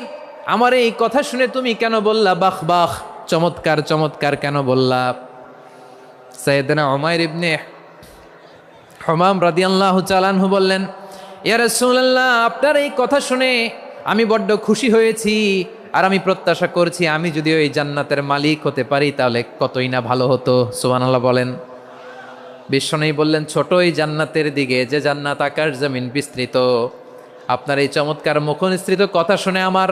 আমার এই কথা শুনে তুমি কেন বললা বাহ বাহ, চমৎকার চমৎকার কেন বললা? সাইয়েদনা উমাইর ইবনে হুমাম রাদিয়াল্লাহু তাআলা আনহু বললেন ইয়া রাসূলুল্লাহ, আপনার এই কথা শুনে আমি বড্ড খুশি হয়েছি, আর আমি প্রত্যাশা করছি আমি যদি ওই জান্নাতের মালিক হতে পারি তাহলে কতই না ভালো হতো। সুবহানাল্লাহ বলেন। বিশ্বনবী বললেন ছোট এই জান্নাতের দিকে, যে জান্নাত আকাশ জমিন বিস্তৃত। আপনার এই চমৎকার মুখনিসৃত কথা শুনে আমার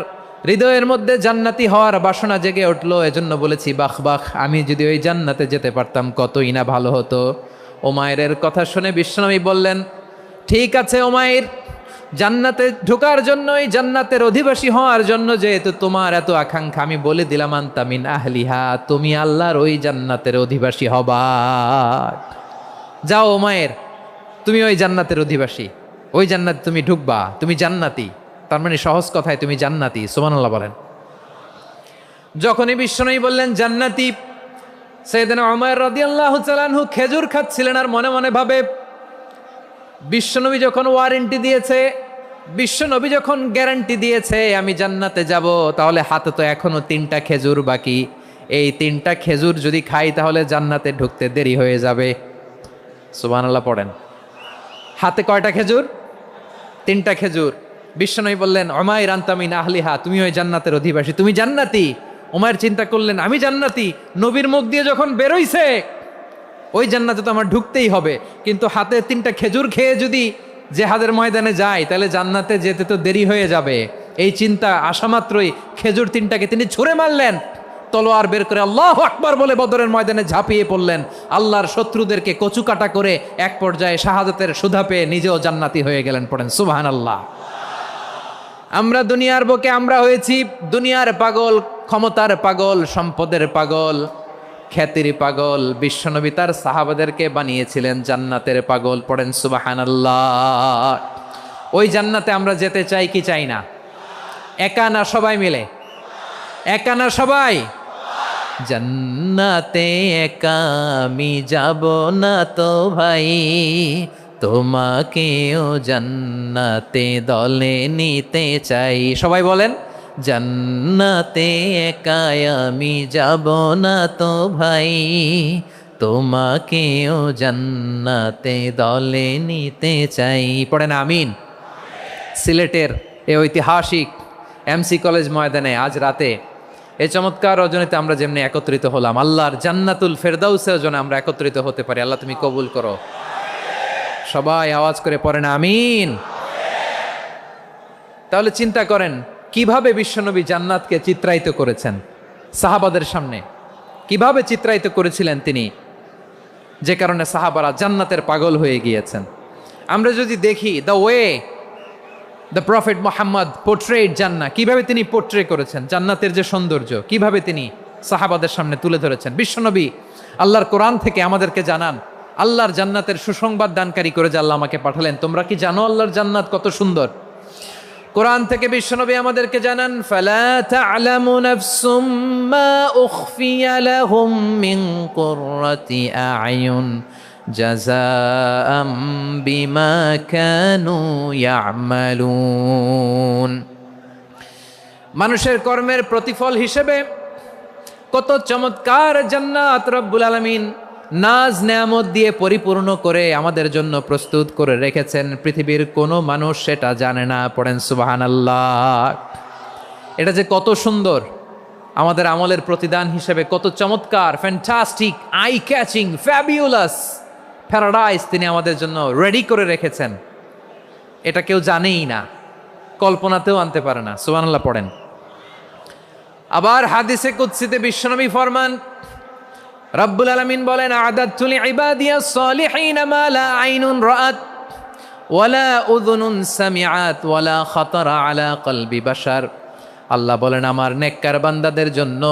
হৃদয়ের মধ্যে জান্নাতি হওয়ার বাসনা জেগে উঠলো, এজন্য বলেছি বাহ বাহ, আমি যদি ওই জান্নাতে যেতে পারতাম কতই না ভালো হতো। উমাইরের কথা শুনে বিশ্বনবী বললেন ঠিক আছে উমাইর, জান্নাতে ঢোকার জন্য, এই জান্নাতের অধিবাসী হওয়ার জন্য যেহেতু তোমার এত আকাঙ্ক্ষা, আমি বলে দিলাম আনতা মিন আহলিহা, তুমি আল্লাহর ওই জান্নাতের অধিবাসী হবা। যাও উমাইর, তুমি ওই জান্নাতের অধিবাসী, ওই জান্নাতে তুমি ঢুকবা, তুমি জান্নাতি। তার মানে সহজ কথায় তুমি জান্নাতি। সুবহানাল্লাহ বলেন। যখনই বিশ্বনবী বললেন জান্নাতি, সাইয়েদনা উমাইর রাদিয়াল্লাহু তাআলা আনহু খেজুর খাচ্ছিলেন আর মনে মনে ভাবে বিশ্বনবী যখন ওয়ারেন্টি দিয়েছে, বিশ্বনবী যখন গ্যারান্টি দিয়েছে আমি জান্নাতে যাব, তাহলে হাতে তো এখনো 3টা খেজুর বাকি। এই 3টা খেজুর যদি খাই তাহলে জান্নাতে ঢুকতে দেরি হয়ে যাবে। সুবহানাল্লাহ পড়েন। হাতে কয়টা খেজুর? 3টা খেজুর। বিশ্বনবী বললেন, উমাইর আনতা মিন আহলিহা, তুমি ওই জান্নাতের অধিবাসী, তুমি জান্নাতি। উমাইর চিন্তা করলেন, আমি জান্নাতি, নবীর মুখ দিয়ে যখন বেরোইছে ওই জান্নাতে তো আমার ঢুকতেই হবে, কিন্তু হাতে 3টা খেজুর খেয়ে যদি জেহাদের ময়দানে যাই তাহলে জান্নাতে যেতে তো দেরি হয়ে যাবে। এই চিন্তা আসা মাত্রই খেজুর 3টাকে তিনি ছুঁড়ে মারলেন, তলোয়ার বের করে আল্লাহু আকবার বলে বদরের ময়দানে ঝাঁপিয়ে পড়লেন। আল্লাহর শত্রুদেরকে কচুকাটা করে এক পর্যায়ে শাহাদাতের সুধা পেয়ে নিজেও জান্নাতি হয়ে গেলেন। পড়েন সুবহানাল্লাহ। আমরা দুনিয়ার বুকে আমরা হয়েছি দুনিয়ার পাগল, ক্ষমতার পাগল, সম্পদের পাগল, খ্যাতির পাগল। বিশ্বনবী তার সাহাবাদেরকে বানিয়েছিলেন জান্নাতের পাগল। পড়েন সুবহানাল্লাহ। ওই জান্নাতে আমরা যেতে চাই কি চাই না? একা না সবাই মিলে? একা না সবাই? জান্নাতে একা আমি যাব না তো ভাই, তোমাকেও জান্নাতে দলে নিতে চাই। সবাই বলেন, জান্নাতে একা আমি যাব না তো ভাই, তোমাকেও জান্নাতে দলে নিতে চাই। পড়েন আমিন। সিলেটের এই ঐতিহাসিক এমসি কলেজ ময়দানে আজ রাতে এই চমৎকার রজনীতে আমরা যেমনি একত্রিত হলাম, আল্লাহর জান্নাতুল ফেরদাউসের জন্য আমরা একত্রিত হতে পারি। আল্লাহ তুমি কবুল করো। সবাই আওয়াজ করে পড়েন আমিন। তাহলে চিন্তা করেন কিভাবে বিশ্বনবী জান্নাতকে চিত্রায়িত করেছেন সাহাবাদের সামনে, কিভাবে চিত্রায়িত করেছিলেন তিনি, যে কারণে সাহাবারা জান্নাতের পাগল হয়ে গিয়েছেন। আমরা যদি দেখি the way the prophet Muhammad portrait জান্নাত, কিভাবে তিনি পোর্ট্রে করেছেন জান্নাতের যে সৌন্দর্য, কিভাবে তিনি সাহাবাদের সামনে তুলে ধরেছেন। বিশ্বনবী আল্লাহর কোরআন থেকে আমাদেরকে জানান, আল্লাহর জান্নাতের সুসংবাদ দানকারী করে যে আল্লাহ আমাকে পাঠালেন। তোমরা কি জানো আল্লাহর জান্নাত কত সুন্দর? কোরআন থেকে বিশ্বনবী আমাদেরকে জানান, ফালা তা'লামু নাফসুম মা উখফিয়া লাহুম মিন কুররাতি আ'য়ুন জাযাআম বিমা কানু ইয়া'মালুন। মানুষের কর্মের প্রতিফল হিসেবে কত চমৎকার জান্নাত রব্বুল আলামিন নাজ নেয়ামত দিয়ে পরিপূর্ণ করে আমাদের জন্য প্রস্তুত করে রেখেছেন। পৃথিবীর কোনো মানুষ সেটা জানে না। পড়েন সুবহানাল্লাহ। এটা যে কত সুন্দর, আমাদের আমলের প্রতিদান হিসেবে কত চমৎকার, fantastic, eye catching, fabulous paradise তিনি আমাদের জন্য রেডি করে রেখেছেন। এটা কেউ জানেই না, কল্পনাতেও আনতে পারে না। সুবহানাল্লাহ পড়েন। আবার হাদিসে কুদসিতে বিশ্বনবী ফরমান, রব্বুল আলামিন বলেন, আ'দাদতু লিইবাদিয়াস সালিহিন মা লা আইনুন রাআত ওয়ালা উযুনুন সামিআত ওয়ালা খাতারা আলা কলবি বাশার। আল্লাহ বলেন, আমার নেককার বান্দাদের জন্য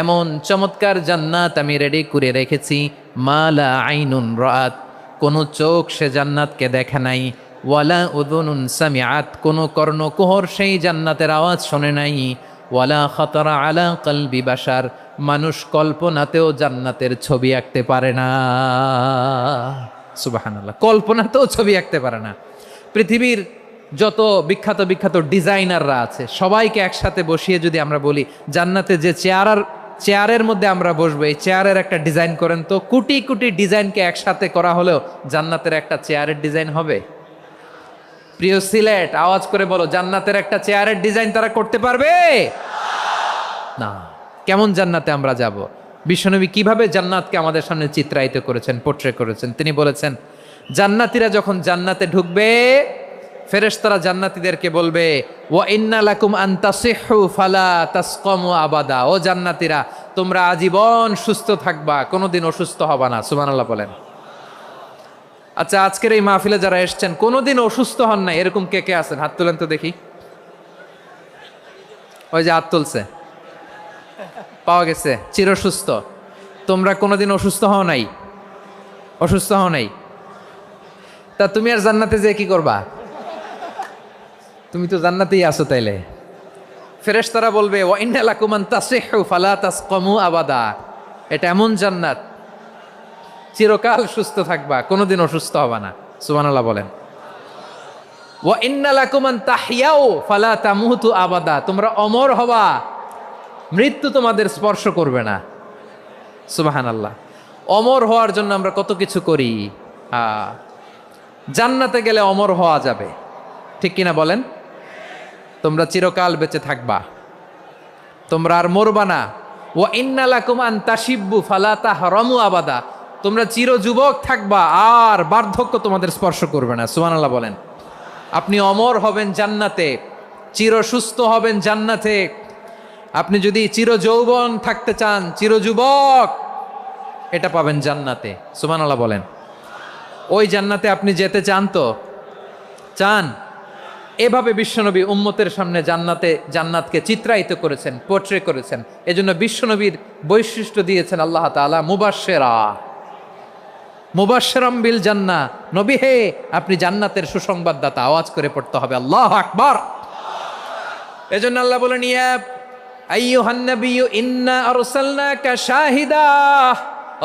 এমন চমৎকার জান্নাত আমি রেডি করে রেখেছি, মা লা আইনুন রাআত, কোনো চোখ সে জান্নাতকে দেখে নাই, ওয়ালা উযুনুন সামিআত, কোনো কর্ণকুহর সেই জান্নাতের আওয়াজ শোনে নাই, ওয়ালা খাতারা আলা কলবি বাশার, মানুষ কল্পনাতেও জান্নাতের ছবি আঁকতে পারে না। সুবহানাল্লাহ, কল্পনাতেও ছবি আঁকতে পারে না। পৃথিবীর যত বিখ্যাত বিখ্যাত ডিজাইনাররা আছে সবাইকে একসাথে বসিয়ে যদি আমরা বলি জান্নাতে যে চেয়ারের মধ্যে আমরা বসবো, এই চেয়ারের একটা ডিজাইন করেন তো, কোটি কোটি ডিজাইনকে একসাথে করা হলেও জান্নাতের একটা চেয়ারের ডিজাইন হবে? প্রিয় সিলেট, আওয়াজ করে বলো, জান্নাতের একটা চেয়ারের ডিজাইন তারা করতে পারবে না। কেমন জান্নাতে আমরা যাব? বিশ্বনবী কিভাবে জান্নাতকে আমাদের সামনে চিত্রায়িত করেছেন, পোর্ট্রে করেছেন। তিনি বলেছেন, জান্নাতীরা যখন জান্নাতে ঢুকবে ফেরেশতারা জান্নাতীদেরকে বলবে, ওয়া ইন্না লাকুম আন তাসিহু ফালা তাসকামু আবাদা, ও জান্নাতীরা তোমরা আজীবন সুস্থ থাকবা, কোনোদিন অসুস্থ হবা না। সুবহানাল্লাহ বলেন। আচ্ছা, আজকের এই মাহফিলে যারা এসেছেন কোনোদিন অসুস্থ হন না, এরকম কে কে আছেন? হাত তোলেন তো দেখি। ওই যে হাত তুলছে, পাওয়া গেছে, চিরসুস্থ। তোমরা কোনোদিন অসুস্থ হও নাই? অসুস্থ হও নাই? তা তুমি আর জান্নাতে যে কি করবা? তুমি তো জান্নাতেই আছো। তাইলে ফেরেশতারা বলবে, ওয়া ইন্না লাকুম আন তাসিহু ফালা তাসকামু আবাদা, এটা এমন জান্নাত চিরকাল সুস্থ থাকবা, কোনোদিন অসুস্থ হবা না। সুবহানাল্লাহ বলেন। ওয়া ইন্না লাকুম আন তাহইয়াও ফালা তামুতু আবাদা, তোমরা অমর হবা, মৃত্যু তোমাদের স্পর্শ করবে না। সুবহানাল্লাহ। অমর হওয়ার জন্য আমরা কত কিছু করি। জান্নাতে গেলে অমর হওয়া যাবে, ঠিক কিনা বলেন? তোমরা চিরকাল বেঁচে থাকবা, তোমরা আর মরবা না। ওয়া ইন্না লাকুম আন তাশিব্বু ফালা তাহরামু আবাদা, তোমরা চির যুবক থাকবা, আর বার্ধক্য তোমাদের স্পর্শ করবে না। সুবহানাল্লাহ বলেন। আপনি অমর হবেন জান্নাতে, চির সুস্থ হবেন জান্নাতে। আপনি যদি চির যৌবন থাকতে চান, চির যুবক, এটা পাবেন জান্নাতে। সুবহানাল্লাহ বলেন। ওই জান্নাতে আপনি যেতে চান তো? চান? এভাবে বিশ্বনবী উম্মতের সামনে জান্নাতকে চিত্রায়িত করেছেন, পোর্ট্রে করেছেন। এজন্য বিশ্বনবীর বৈশিষ্ট্য দিয়েছেন আল্লাহ তাআলা মুবাশশিরাম বিল জান্নাহ। নবী হে, আপনি জান্নাতের সুসংবাদদাতা। আওয়াজ করে পড়তে হবে আল্লাহু আকবার। এজন্য আল্লাহ বলেন, ইয়া আইয়ুহান নাবিয়্যু ইন্না আরসালনাকা শাহিদা,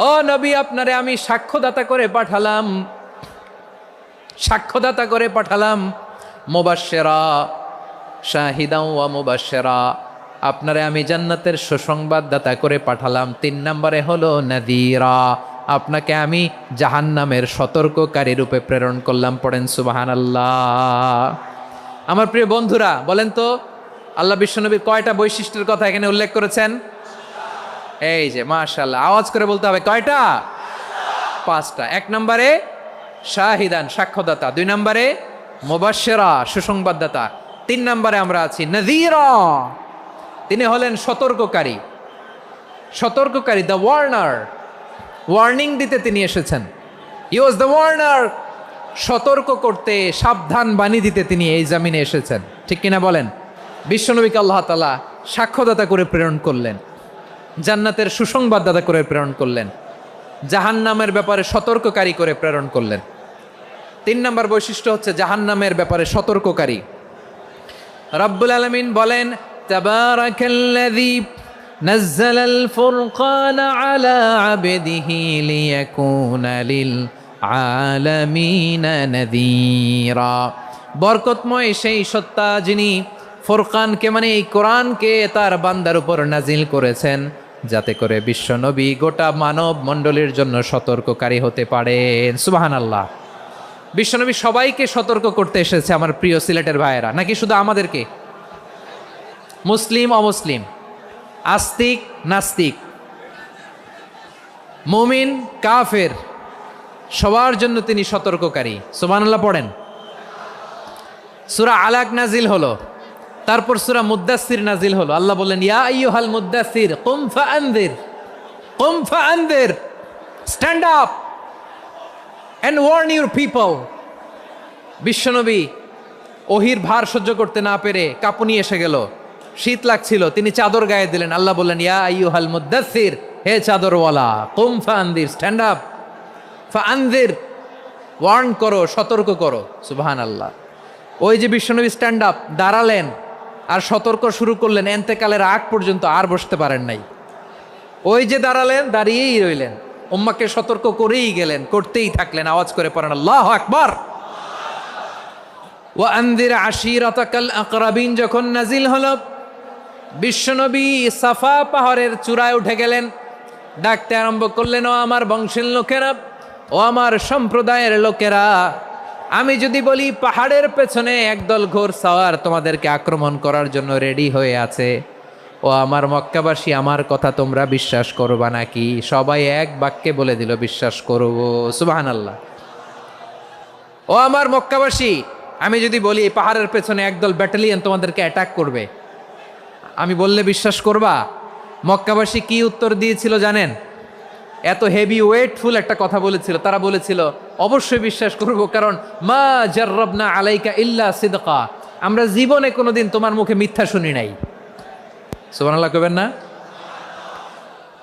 ও নবী, আপনারে আমি সাক্ষ্যদাতা করে পাঠালাম, সাক্ষ্যদাতা করে পাঠালাম। মুবাশশিরা, শাহিদাও ওয়া মুবাশশিরা, আপনারে আমি জান্নাতের সুসংবাদদাতা করে পাঠালাম। 3 নম্বরে হলো নাযীরা, আপনাকে আমি জাহান্নামের সতর্ককারী রূপে প্রেরণ করলাম। পড়েন সুবহানাল্লাহ। আমার প্রিয় বন্ধুরা, বলেন তো আল্লাহ বিশ্বনবীর কয়টা বৈশিষ্ট্যের কথা এখানে উল্লেখ করেছেন? এই যে মাশাআল্লাহ, আওয়াজ করে বলতে হবে, কয়টা? 5টা। 1 নম্বরে শাহিদান, সাক্ষ্যদাতা। 2 নম্বরে মুবাশশিরা, সুসংবাদদাতা। 3 নম্বরে আমরা আছি নাযীরা, তিনি হলেন সতর্ককারী। সতর্ককারী, দ্য ওয়ার্নার, ওয়ার্নিং দিতে তিনি এসেছেন। হি ওয়াজ দ্য ওয়ার্নার, সতর্ক করতে, সাবধান বাণী দিতে তিনি এই জমিনে এসেছেন, ঠিক কিনা বলেন? বিশ্বনবীকে আল্লাহ তাআলা সাক্ষ্যদাতা করে প্রেরণ করলেন, জান্নাতের সুসংবাদদাতা করে প্রেরণ করলেন, জাহান্নামের ব্যাপারে সতর্ককারী করে প্রেরণ করলেন। 3 নম্বর বৈশিষ্ট্য হচ্ছে জাহান্নামের ব্যাপারে সতর্ককারী। রব্বুল আলামিন বলেন, তাবারাকাল্লাযী নাজ্জালাল ফুরকানা আলা আবদিহি লিয়াকুনা লিল আলামিনা নাযীরা, বরকতময় সেই সত্তা যিনি ফুরকানকে, মানে এই কোরআনকে তার বান্দার উপর নাজিল করেছেন, যাতে করে বিশ্বনবী গোটা মানব মণ্ডলীর জন্য সতর্ককারী হতে পারেন। সুবহানাল্লাহ। বিশ্বনবী সবাইকে সতর্ক করতে এসেছে, আমার প্রিয় সিলেটের ভাইয়েরা, নাকি শুধু আমাদেরকে? মুসলিম অমুসলিম, আস্তিক নাস্তিক, মুমিন কাফের, সবার জন্য তিনি সতর্ককারী। সুবহানাল্লাহ পড়েন। সূরা আলাক নাজিল হলো, তারপর সূরা মুদ্দাসসির নাজিল হলো। আল্লাহ বললেন, ইয়া আইয়ুহাল মুদ্দাসসির কুম ফাআনযির, কুম ফাআনযির, stand up and warn your people. বিশ্বনবী ওহির ভার সহ্য করতে না পেরে কাঁপুনি এসে গেল, শীত লাগছিল, তিনি চাদর গায়ে দিলেন। আল্লাহ বললেন, ইয়া আইয়ুহাল মুদ্দাসসির, হে চাদরওয়ালা, কুম ফাআনযির, স্ট্যান্ড আপ, ফাআনযির, ওয়ার্ন করো, সতর্ক করো। সুবহানাল্লাহ। ওই যে বিশ্বনবী স্ট্যান্ড আপ, দাঁড়ালেন আর সতর্ক শুরু করলেন, এন্তেকালের আগ পর্যন্ত আর বসতে পারেন নাই। ওই যে দাঁড়ালেন, দাঁড়িয়েই রইলেন, উম্মাকে সতর্ক করেই গেলেন, করতেই থাকলেন। আওয়াজ করে পড়েন আল্লাহু আকবার। ওয়া আনযির আশীরাতাকাল আকরাবিন যখন নাজিল হলো, বিশ্বনবী সাফা পাহাড়ের চূড়ায় উঠে গেলেন, ডাকতে আরম্ভ করলেন, ও আমার বংশের লোকেরা, ও আমার সম্প্রদায়ের লোকেরা, আমি যদি বলি পাহাড়ের পেছনে একদল ঘোড়সাওয়ার তোমাদেরকে আক্রমণ করার জন্য রেডি হয়ে আছে, ও আমার মক্কাবাসী, আমার কথা তোমরা বিশ্বাস করবা নাকি? সবাই এক বাক্যে বলে দিল, বিশ্বাস করব। সুবহানাল্লাহ। ও আমার মক্কাবাসী, আমি যদি বলি পাহাড়ের পেছনে একদল ব্যাটালিয়ন তোমাদেরকে অ্যাটাক করবে, আমি বললে বিশ্বাস করবা? মক্কাবাসী কি উত্তর দিয়েছিল জানেন? এত হেভি ওয়েটফুল একটা কথা বলেছিল। তারা বলেছিল, অবশ্যই বিশ্বাস করব, কারণ মা জাররাবনা আলাইকা ইল্লা সিদকা, আমরা জীবনে কোনোদিন তোমার মুখে মিথ্যা শুনি নাই। সুবহানাল্লাহ কইবেন না?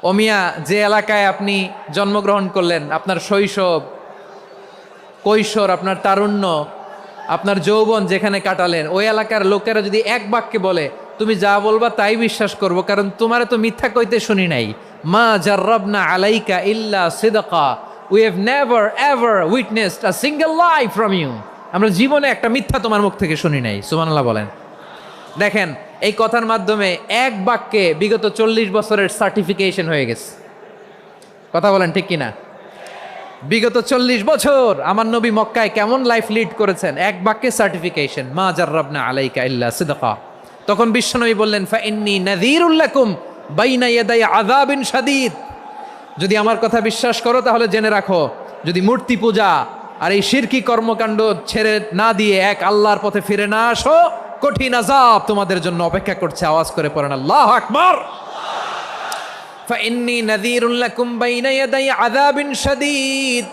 ও মিয়া, যে এলাকায় আপনি জন্মগ্রহণ করলেন, আপনার শৈশব, কৈশোর, আপনার তারুণ্য, আপনার যৌবন যেখানে কাটালেন, ওই এলাকার লোকেরা যদি এক বাক্যে বলে তুমি যা বলবা তাই বিশ্বাস করব, কারণ তোমারে তো মিথ্যা কইতে শুনি নাই। মা জাররাবনা আলাইকা ইল্লা সিদকা, we have never ever witnessed a single lie from you. আমরা জীবনে একটা মিথ্যা তোমার মুখ থেকে শুনি নাই, সুবহানাল্লাহ বলেন। দেখেন এই কথার মাধ্যমে এক বাক্যে বিগত 40 বছরের সার্টিফিকেশন হয়ে গেছে। কথা বলেন ঠিক কিনা? বিগত 40 বছর আমার নবী মক্কায় কেমন লাইফ লিড করেছেন, এক বাক্যে সার্টিফিকেশন, মা জাররাবনা আলাইকা ইল্লা সিদকা। তখন বিশ্বনবী বললেন, ফা ইন্নী নাযীরুল লাকুম বাইনা ইয়াদাই আযাবিন শাদীদ। যদি আমার কথা বিশ্বাস করো তাহলে জেনে রাখো, যদি মূর্তি পূজা আর এই শিরকি কর্মকাণ্ড ছেড়ে না দিয়ে এক আল্লাহর পথে ফিরে না আসো, কঠিন আযাব তোমাদের জন্য অপেক্ষা করছে। আওয়াজ করে পড়েন আল্লাহু আকবার। ফাইন্নী নাযীরুল লাকুম বাইনা ইয়াদাই আযাবিন শাদীদ।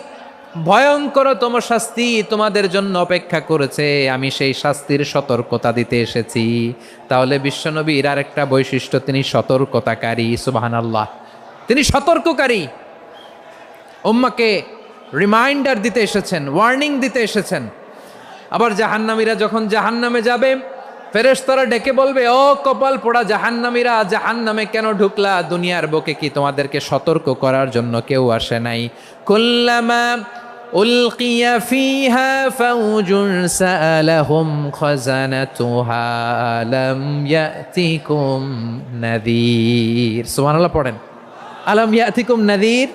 ভয়ঙ্করতম শাস্তি তোমাদের জন্য অপেক্ষা করেছে, আমি সেই শাস্তির সতর্কতা দিতে এসেছি। তাহলে বিশ্বনবীর আরেকটা বৈশিষ্ট্য, তিনি সতর্কতাকারী। সুবহানাল্লাহ, তিনি সতর্ককারী। উম্মাকে রিমাইন্ডার দিতে এসেছেন, ওয়ার্নিং দিতে এসেছেন। আবার জাহান্নামীরা যখন জাহান্নামে যাবে, ফেরেশতারা ডেকে বলবে, ও কপাল পোড়া জাহান্নামীরা, জাহান্নামে কেন ঢুকলা? দুনিয়ার বুকে কি তোমাদেরকে সতর্ক করার জন্য কেউ আসে নাই? কুল্লামা উলকিয়া ফিহা ফাউজুন সাআলাহুম খাজানাতুহা আলাম ইয়াতিকুম নাযীর। সুবহানাল্লাহ পড়েন, আলাম ইয়াতিকুম নাযীর।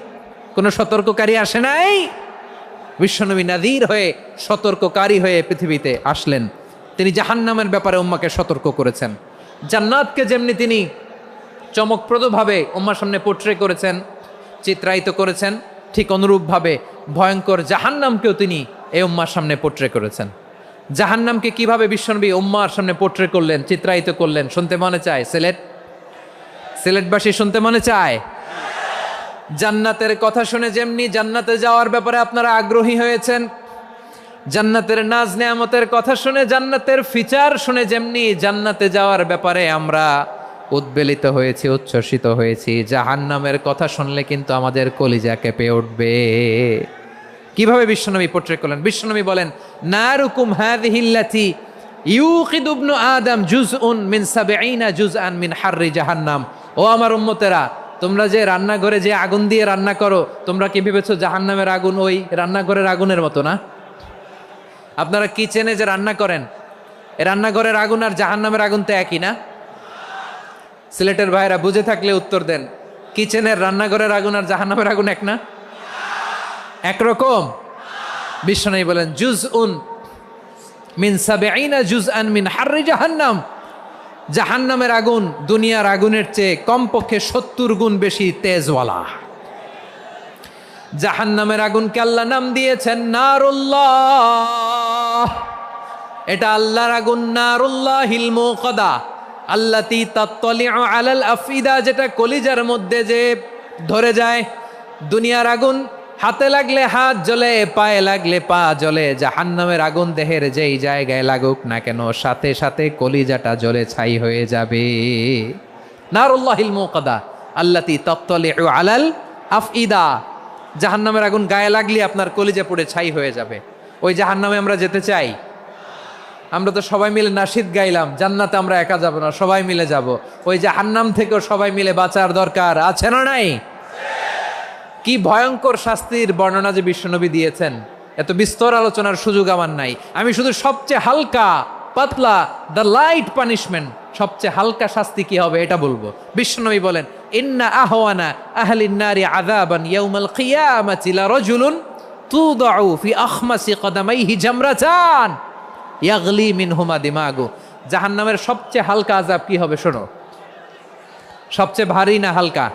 কোন সতর্ককারী আসে নাই? বিশ্বনবী নাযীর হয়ে, সতর্ককারী হয়ে পৃথিবীতে আসলেন। তিনি জাহান্নামের ব্যাপারে উম্মাকে সতর্ক করেছেন। জান্নাতকে যেমনি তিনি চমকপ্রদভাবে উম্মার সামনে পোট্রে করেছেন, চিত্রায়িত করেছেন, ঠিক অনুরূপভাবে ভয়ঙ্কর জাহান্নামকেও তিনি এই উম্মার সামনে পোট্রে করেছেন। জাহান্নামকে কিভাবে বিশ্বনবী উম্মার সামনে পোট্রে করলেন, চিত্রায়িত করলেন, শুনতে মনে চায়? সিলেটবাসী শুনতে মনে চায়? জান্নাতের কথা শুনে যেমনি জান্নাতে যাওয়ার ব্যাপারে আপনারা আগ্রহী হয়েছেন, জান্নাতের নাজ নেয়ামতের কথা শুনে, জান্নাতের ফিচার শুনে যেমনি জান্নাতে যাওয়ার ব্যাপারে আমরা উদ্বেলিত হয়েছি, উচ্ছ্বসিত হয়েছি, জাহান্নামের কথা শুনলে কিন্তু আমাদের কলিজা কেঁপে উঠবে। কিভাবে বিশ্বনবী পোট্রে করলেন? বিশ্বনবী বলেন, নারুকুম হাযিহিল্লাতী ইউকিদু ইবনু আদম জুজউন মিন ৭০ জুজআন মিন হাররি জাহান্নাম। ও আমার উম্মতেরা, তোমরা যে রান্নাঘরে যে আগুন দিয়ে রান্না করো, তোমরা কি ভেবেছো জাহান্নামের আগুন ওই রান্নাঘরের আগুনের মতো না? আপনারা কিচেনে যে রান্না করেন, এই রান্নাঘরের আগুন আর জাহান্নামের আগুন তো একই না? সিলেটের ভাইরা বুঝে থাকলে উত্তর দেন, কিচেনের রান্নাঘরের আগুন আর জাহান্নামের আগুন এক না? একরকম? বিশ্বনবী বলেন, জুজউন মিন ৭০ জুজআন মিন হাররি জাহান্নাম। জাহান্নামের আগুন দুনিয়ার আগুনের চেয়ে কমপক্ষে ৭০ গুণ বেশি তেজওয়ালা। জাহান্নামের আগুনকে আল্লাহ নাম দিয়েছেন নারুল্লাহ। এটা আল্লাহর আগুন, নারুল্লাহিল মুকাদা আল্লাতী তাত্তালিউ আলাল আফইদা, যেটা কলিজার মধ্যে যে ধরে যায়। দুনিয়ার আগুন হাতে লাগলে হাত জ্বলে, পায়ে লাগলে পা জ্বলে। জাহান্নামের আগুন দেহের যেই জায়গায় লাগুক না কেন, সাথে সাথে কলিজাটা জ্বলে ছাই হয়ে যাবে। নারুল্লাহিল মুকাদা আল্লাতী তাত্তালিউ আলাল আফইদা। জাহান্নামের আগুন গায়ে লাগলে আপনার কলিজা পুড়ে ছাই হয়ে যাবে। ওই জাহান্নামে আমরা যেতে চাই? আমরা তো সবাই মিলে নাশিদ গাইলাম, জান্নাতে আমরা একা যাব না, সবাই মিলে যাব। ওই জাহান্নাম থেকেও সবাই মিলে বাঁচার দরকার আছে না নাই? কি ভয়ঙ্কর শাস্তির বর্ণনা যে বিশ্বনবী দিয়েছেন, এত বিস্তর আলোচনার সুযোগ আমার নাই। আমি শুধু সবচেয়ে হালকা পাতলা, দ্য লাইট পানিশমেন্ট, সবচেয়ে হালকা শাস্তি কি হবে এটা বলবো। বিশ্বনবী বলেন, ইন্না আহওয়ানা আহলিন নারি আযাবান ইয়াউমাল কিয়ামাতি লারাজুলুন তুদাউ ফি আখমাসি কদামাইহি জামরাতান ইয়াগলি মিনহুমা দিমাগু। জাহান্নামের সবচেয়ে হালকা আযাব কি হবে শোনো। সবচেয়ে ভারী না হালকা?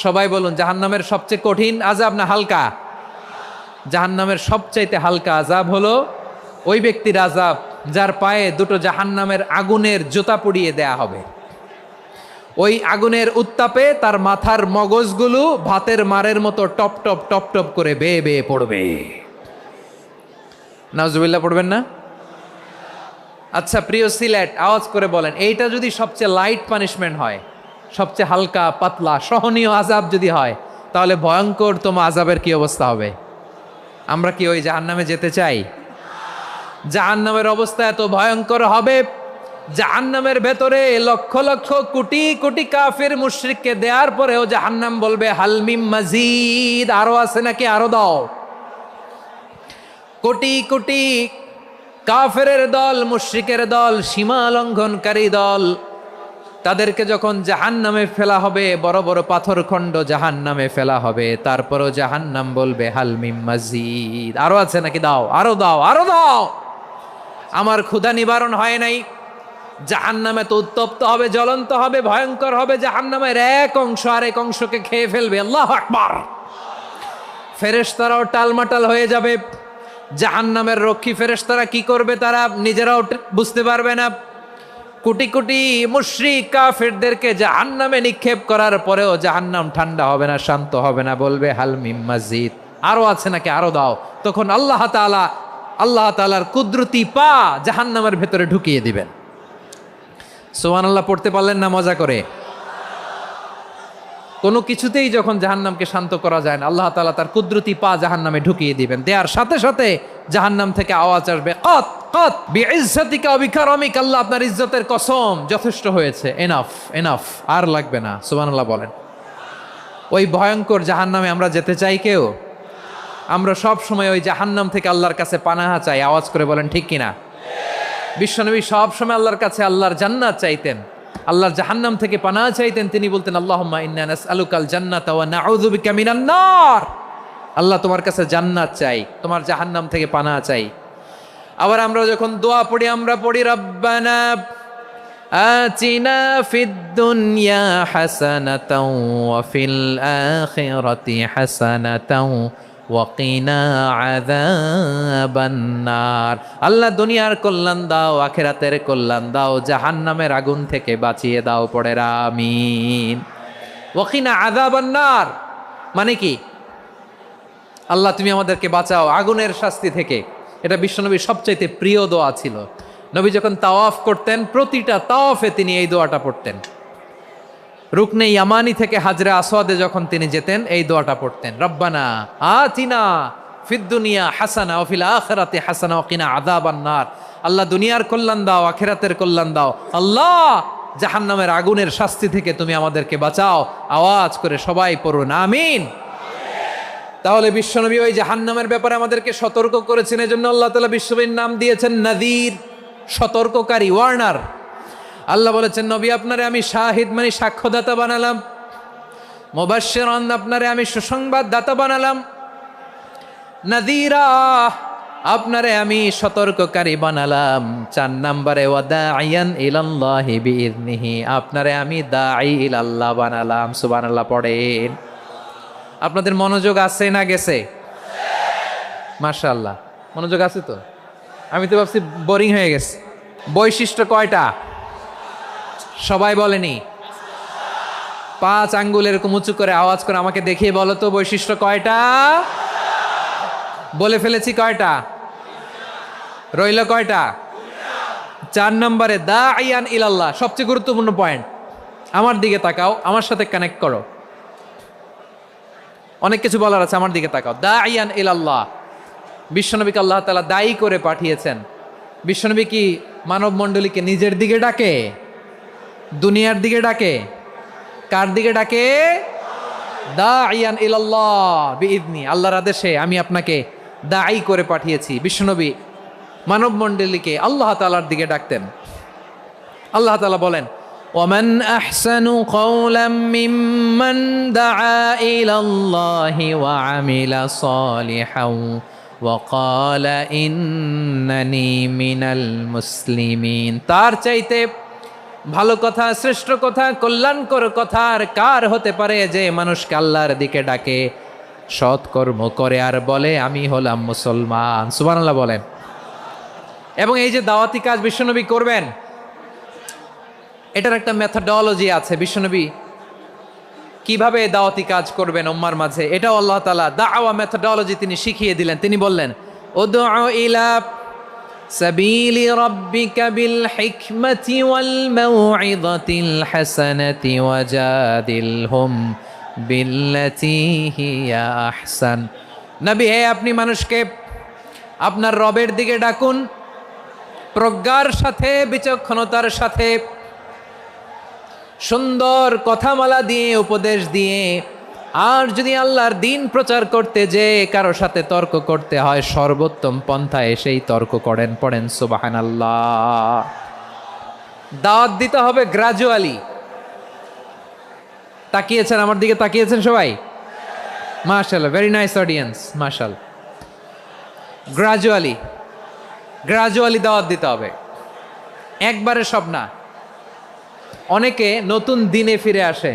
সবাই বলুন, জাহান্নামের সবচেয়ে কঠিন আযাব না হালকা? জাহান্নামের সবচাইতে হালকা আযাব হলো ওই ব্যক্তির আযাব যার পায়ে দুটো জাহান্নামের আগুনের জুতা পরিয়ে দেয়া হবে। ওই আগুনের উত্তাপে তার মাথার মগজগুলো ভাতের মারের মতো টপ টপ টপ টপ করে বেয়ে বেয়ে পড়বে। নাউজুবিল্লাহ পড়বেন না? আচ্ছা প্রিয় সিলেট, আওয়াজ করে বলেন, এইটা যদি সবচেয়ে লাইট পানিশমেন্ট হয়, সবচেয়ে হালকা পাতলা সহনীয় আযাব যদি হয়, তাহলে ভয়ঙ্করতম আযাবের কি অবস্থা হবে? আমরা কি ওই জাহান্নামে যেতে চাই? জাহান্নামের অবস্থা এত ভয়ঙ্কর হবে, জাহান্নামের ভেতরে লক্ষ লক্ষ কোটি কোটি কাফির মুশরিককে দেওয়ার পরেও জাহান্নাম বলবে হালমিম মাজিদ, আরো আছে নাকি, আরো দাও। কোটি কোটি কাফেরের দল, মুশরিকের দল, সীমা লঙ্ঘনকারী দল, তাদেরকে যখন জাহান্নামে ফেলা হবে, বড় বড় পাথরখণ্ড জাহান্নামে ফেলা হবে, তারপরও জাহান্নাম বলবে হাল মিম মাজিদ, আরো আছে নাকি, দাও, আরো দাও, আরো দাও। আমার ক্ষুধা নিবারণ হয় নাই। জাহান্নামে তো উত্তপ্ত হবে, জ্বলন্ত হবে, ভয়ঙ্কর হবে। জাহান্নামের এক অংশ আরেক অংশকে খেয়ে ফেলবে। আল্লাহু আকবার। ফেরেশতারাও টালমাটাল হয়ে যাবে। জাহান্নামের রক্ষী ফেরেশতারা কি করবে তারা নিজেরাও বুঝতে পারবে না। কোটি কোটি মুশরিক কাফেরদেরকে জাহান্নামে নিক্ষেপ করার পরেও জাহান্নাম ঠান্ডা হবে না, শান্ত হবে না, বলবে হাল মিম মাজিদ, আরো আছে নাকি, আরো দাও। তখন আল্লাহ তাআলার কুদরতি পা জাহান্নামের ভেতরে ঢুকিয়ে দিবেন। সুবহানাল্লাহ পড়তে পারলেন না মজা করে? কোনো কিছুতেই যখন জাহান্নামকে শান্ত করা যায় না, আল্লাহ তাআলা তার কুদরতি পা জাহান্নামে ঢুকিয়ে দিবেন। দেওয়ার সাথে সাথে জাহান্নাম থেকে আওয়াজ আসবে, কত কত বিইজ্জাতিকা ওয়া বিকারামিকা, আল্লাহ আপনার ইজ্জতের কসম, যথেষ্ট হয়েছে, এনাফ এনাফ, আর লাগবে না। সুবহানাল্লাহ বলেন। ওই ভয়ঙ্কর জাহান্নামে আমরা যেতে চাই কেউ? আমরা সব সময় ওই জাহান্নাম থেকে আল্লাহর কাছে পানাহা চাই। আওয়াজ করে বলেন ঠিক কিনা? বিশ্বনবী সব সময় আল্লাহর কাছে আল্লাহর জান্নাত চাইতেন, আল্লাহর জাহান্নাম থেকে পানাহ চাইতেন। তিনি বলতেন আল্লাহুম্মা ইন্না নাসআলুকাল জান্নাতা ওয়া নাউযু বিকা মিনান নার। আল্লাহ তোমার কাছে জান্নাত চাই, তোমার জাহান্নাম থেকে পানাহ চাই। আবার আমরা যখন দোয়া পড়ি, আমরা পড়ি রব্বানা আতিনা ফিদ দুনিয়া হাসানাতাও ওয়া ফিল আখিরাতি হাসানাতাও ওয়া কিনা আযাবান নার। আল্লাহ দুনিয়ার কল্যাণ দাও, আখিরাতের কল্যাণ দাও, জাহান্নামের আগুন থেকে বাঁচিয়ে দাও। পড়ে আমিন। ওয়া কিনা আযাবান নার মানে কি? আল্লাহ তুমি আমাদেরকে বাঁচাও আগুনের শাস্তি থেকে। এটা বিশ্বনবীর সবচাইতে প্রিয় দোয়া ছিল। নবী যখন তাওয়াফ করতেন, প্রতিটা তাওয়াফে তিনি এই দোয়াটা পড়তেন। রুকনে ইয়ামানি থেকে হাজরে আসওয়াদে যখন তিনি যেতেন, এই দোয়াটা পড়তেন, রব্বানা আতিনা ফিদ দুনিয়া হাসানা ওয়া ফিল আখিরাতি হাসানা ওয়া কিনা আযাবান নার। আল্লাহ দুনিয়ার কল্যাণ দাও, আখিরাতের কল্যাণ দাও। আল্লাহ জাহান্নামের আগুনের শাস্তি থেকে তুমি আমাদেরকে বাঁচাও। আওয়াজ করে সবাই পড়ুন আমিন। তাহলে বিশ্বনবী ওই জাহান্নামের ব্যাপারে আমাদেরকে সতর্ক করেছেন। এজন্য আল্লাহ তাআলা বিশ্বনবীর নাম দিয়েছেন নাযীর, সতর্ককারী, ওয়ার্নার। আল্লাহ বলেছেন নবী আপনারে আমি শাহিদ মানে সাক্ষ্যদাতা বানালাম, মুবাশশিরান আপনারে আমি সুসংবাদ দাতা বানালাম, নাযীরা আপনারে আমি সতর্ককারী বানালাম। 4 নম্বরে ওয়া দাঈয়ান ইলাল্লাহি বিইذনিহি, আপনারে আমি দাঈ ইলাল্লাহ বানালাম। সুবহানাল্লাহ পড়েন। আপনাদের মনোযোগ আছে না গেছে? মাশাআল্লাহ মনোযোগ আছে তো। আমি তো ভাবছি বোরিং হয়ে গেছে। বৈশিষ্ট্য কয়টা সবাই বলেনি? 5 আঙ্গুল এরকম উঁচু করে আওয়াজ করে আমাকে দেখিয়ে বলো তো বৈশিষ্ট্য কয়টা? বলে ফেলেছি কয়টা? রইল কয়টা? 4 নম্বরে দাঈয়ান ইলাল্লাহ, সবচেয়ে গুরুত্বপূর্ণ পয়েন্ট। আমার দিকে তাকাও, আমার সাথে কানেক্ট করো। অনেক কিছু বলার আছে, আমার দিকে তাকাও। দাঈয়ান ইলাল্লাহ, বিশ্বনবীকে আল্লাহ তাআলা দায়ী করে পাঠিয়েছেন। বিশ্বনবী কি মানব মণ্ডলীকে নিজের দিকে ডাকে? দুনিয়ার দিকে ডাকে? কার দিকে ডাকে? দাঈয়ান ইলাল্লাহ বিইذনি, আল্লাহর আদেশে আমি আপনাকে দায়ী করে পাঠিয়েছি। বিশ্বনবী মানব মণ্ডলীকে আল্লাহ তাআলার দিকে ডাকতেন। আল্লাহ তাআলা বলেন ومن أحسن قولا ممن دعا إلى الله وعمل صالحا وقال إنني من المسلمين। তার চাইতে ভালো কথা, শ্রেষ্ঠ কথা, কল্যাণকর কথা আর কার হতে পারে যে মানুষকে আল্লাহর দিকে ডাকে, সৎকর্ম করে আর বলে আমি হলাম মুসলমান। সুবহানাল্লাহ বলেন। এবং এই যে দাওয়াতি কাজ বিশ্বনবী করবেন, এটার একটা মেথডোলজি আছে। বিশ্বনবী কিভাবে দাওয়াতি কাজ করবেন উম্মার মাঝে, এটাও আল্লাহ তাআলা দাওয়া মেথডোলজি তিনি শিখিয়ে দিলেন। তিনি বললেন উদউ ইলা সাবিলি রাব্বিকা বিল হিকমাতি ওয়াল মাউইযাতিল হাসানাতি ওয়াজাদিলহুম বিল্লাতী হিয়া আহসান। নবী হে, আপনি মানুষকে আপনার রবের দিকে ডাকুন প্রজ্ঞার সাথে, বিচক্ষণতার সাথে, সুন্দর কথামালা দিয়ে, উপদেশ দিয়ে, আর যদি আল্লাহর দিন প্রচার করতে যে কারো সাথে তর্ক করতে হয়, সর্বোত্তম পন্থায় সেই তর্ক করেন। পড়েন সুবহানাল্লাহ। দাওয়াত দিতে হবে গ্রাজুয়ালি। তাকিয়েছেন আমার দিকে, তাকিয়েছেন সবাই? মাশাআল্লাহ, ভেরি নাইস অডিয়েন্স, মাশাআল্লাহ। গ্রাজুয়ালি গ্রাজুয়ালি দাওয়াত দিতে হবে, একবারে সব না। অনেকে নতুন দিনে ফিরে আসে,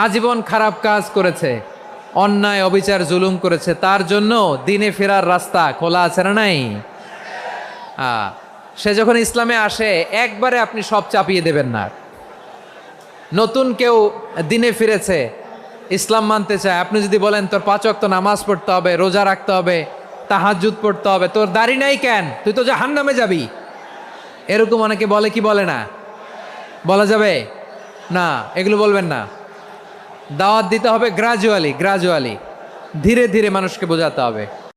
আজীবন খারাপ কাজ করেছে, অন্যায় অবিচার জুলুম করেছে, তার জন্য দিনে ফেরার রাস্তা খোলা আছে না নাই? সে যখন ইসলামে আসে একবারে আপনি সব চাপিয়ে দেবেন না। নতুন কেউ দিনে ফিরেছে, ইসলাম মানতে চায়, আপনি যদি বলেন তোর 5 ওয়াক্ত নামাজ পড়তে হবে, রোজা রাখতে হবে, তাহাজ্জুদ পড়তে হবে, তোর দাড়ি নাই কেন, তুই তো জাহান্নামে যাবি, এরকম অনেকে বলে কি বলে না? বলা যাবে না, এগুলো বলবেন না। দাওয়াত দিতে হবে গ্রাজুয়ালি, গ্রাজুয়ালি, ধীরে ধীরে মানুষকে বোঝাতে হবে।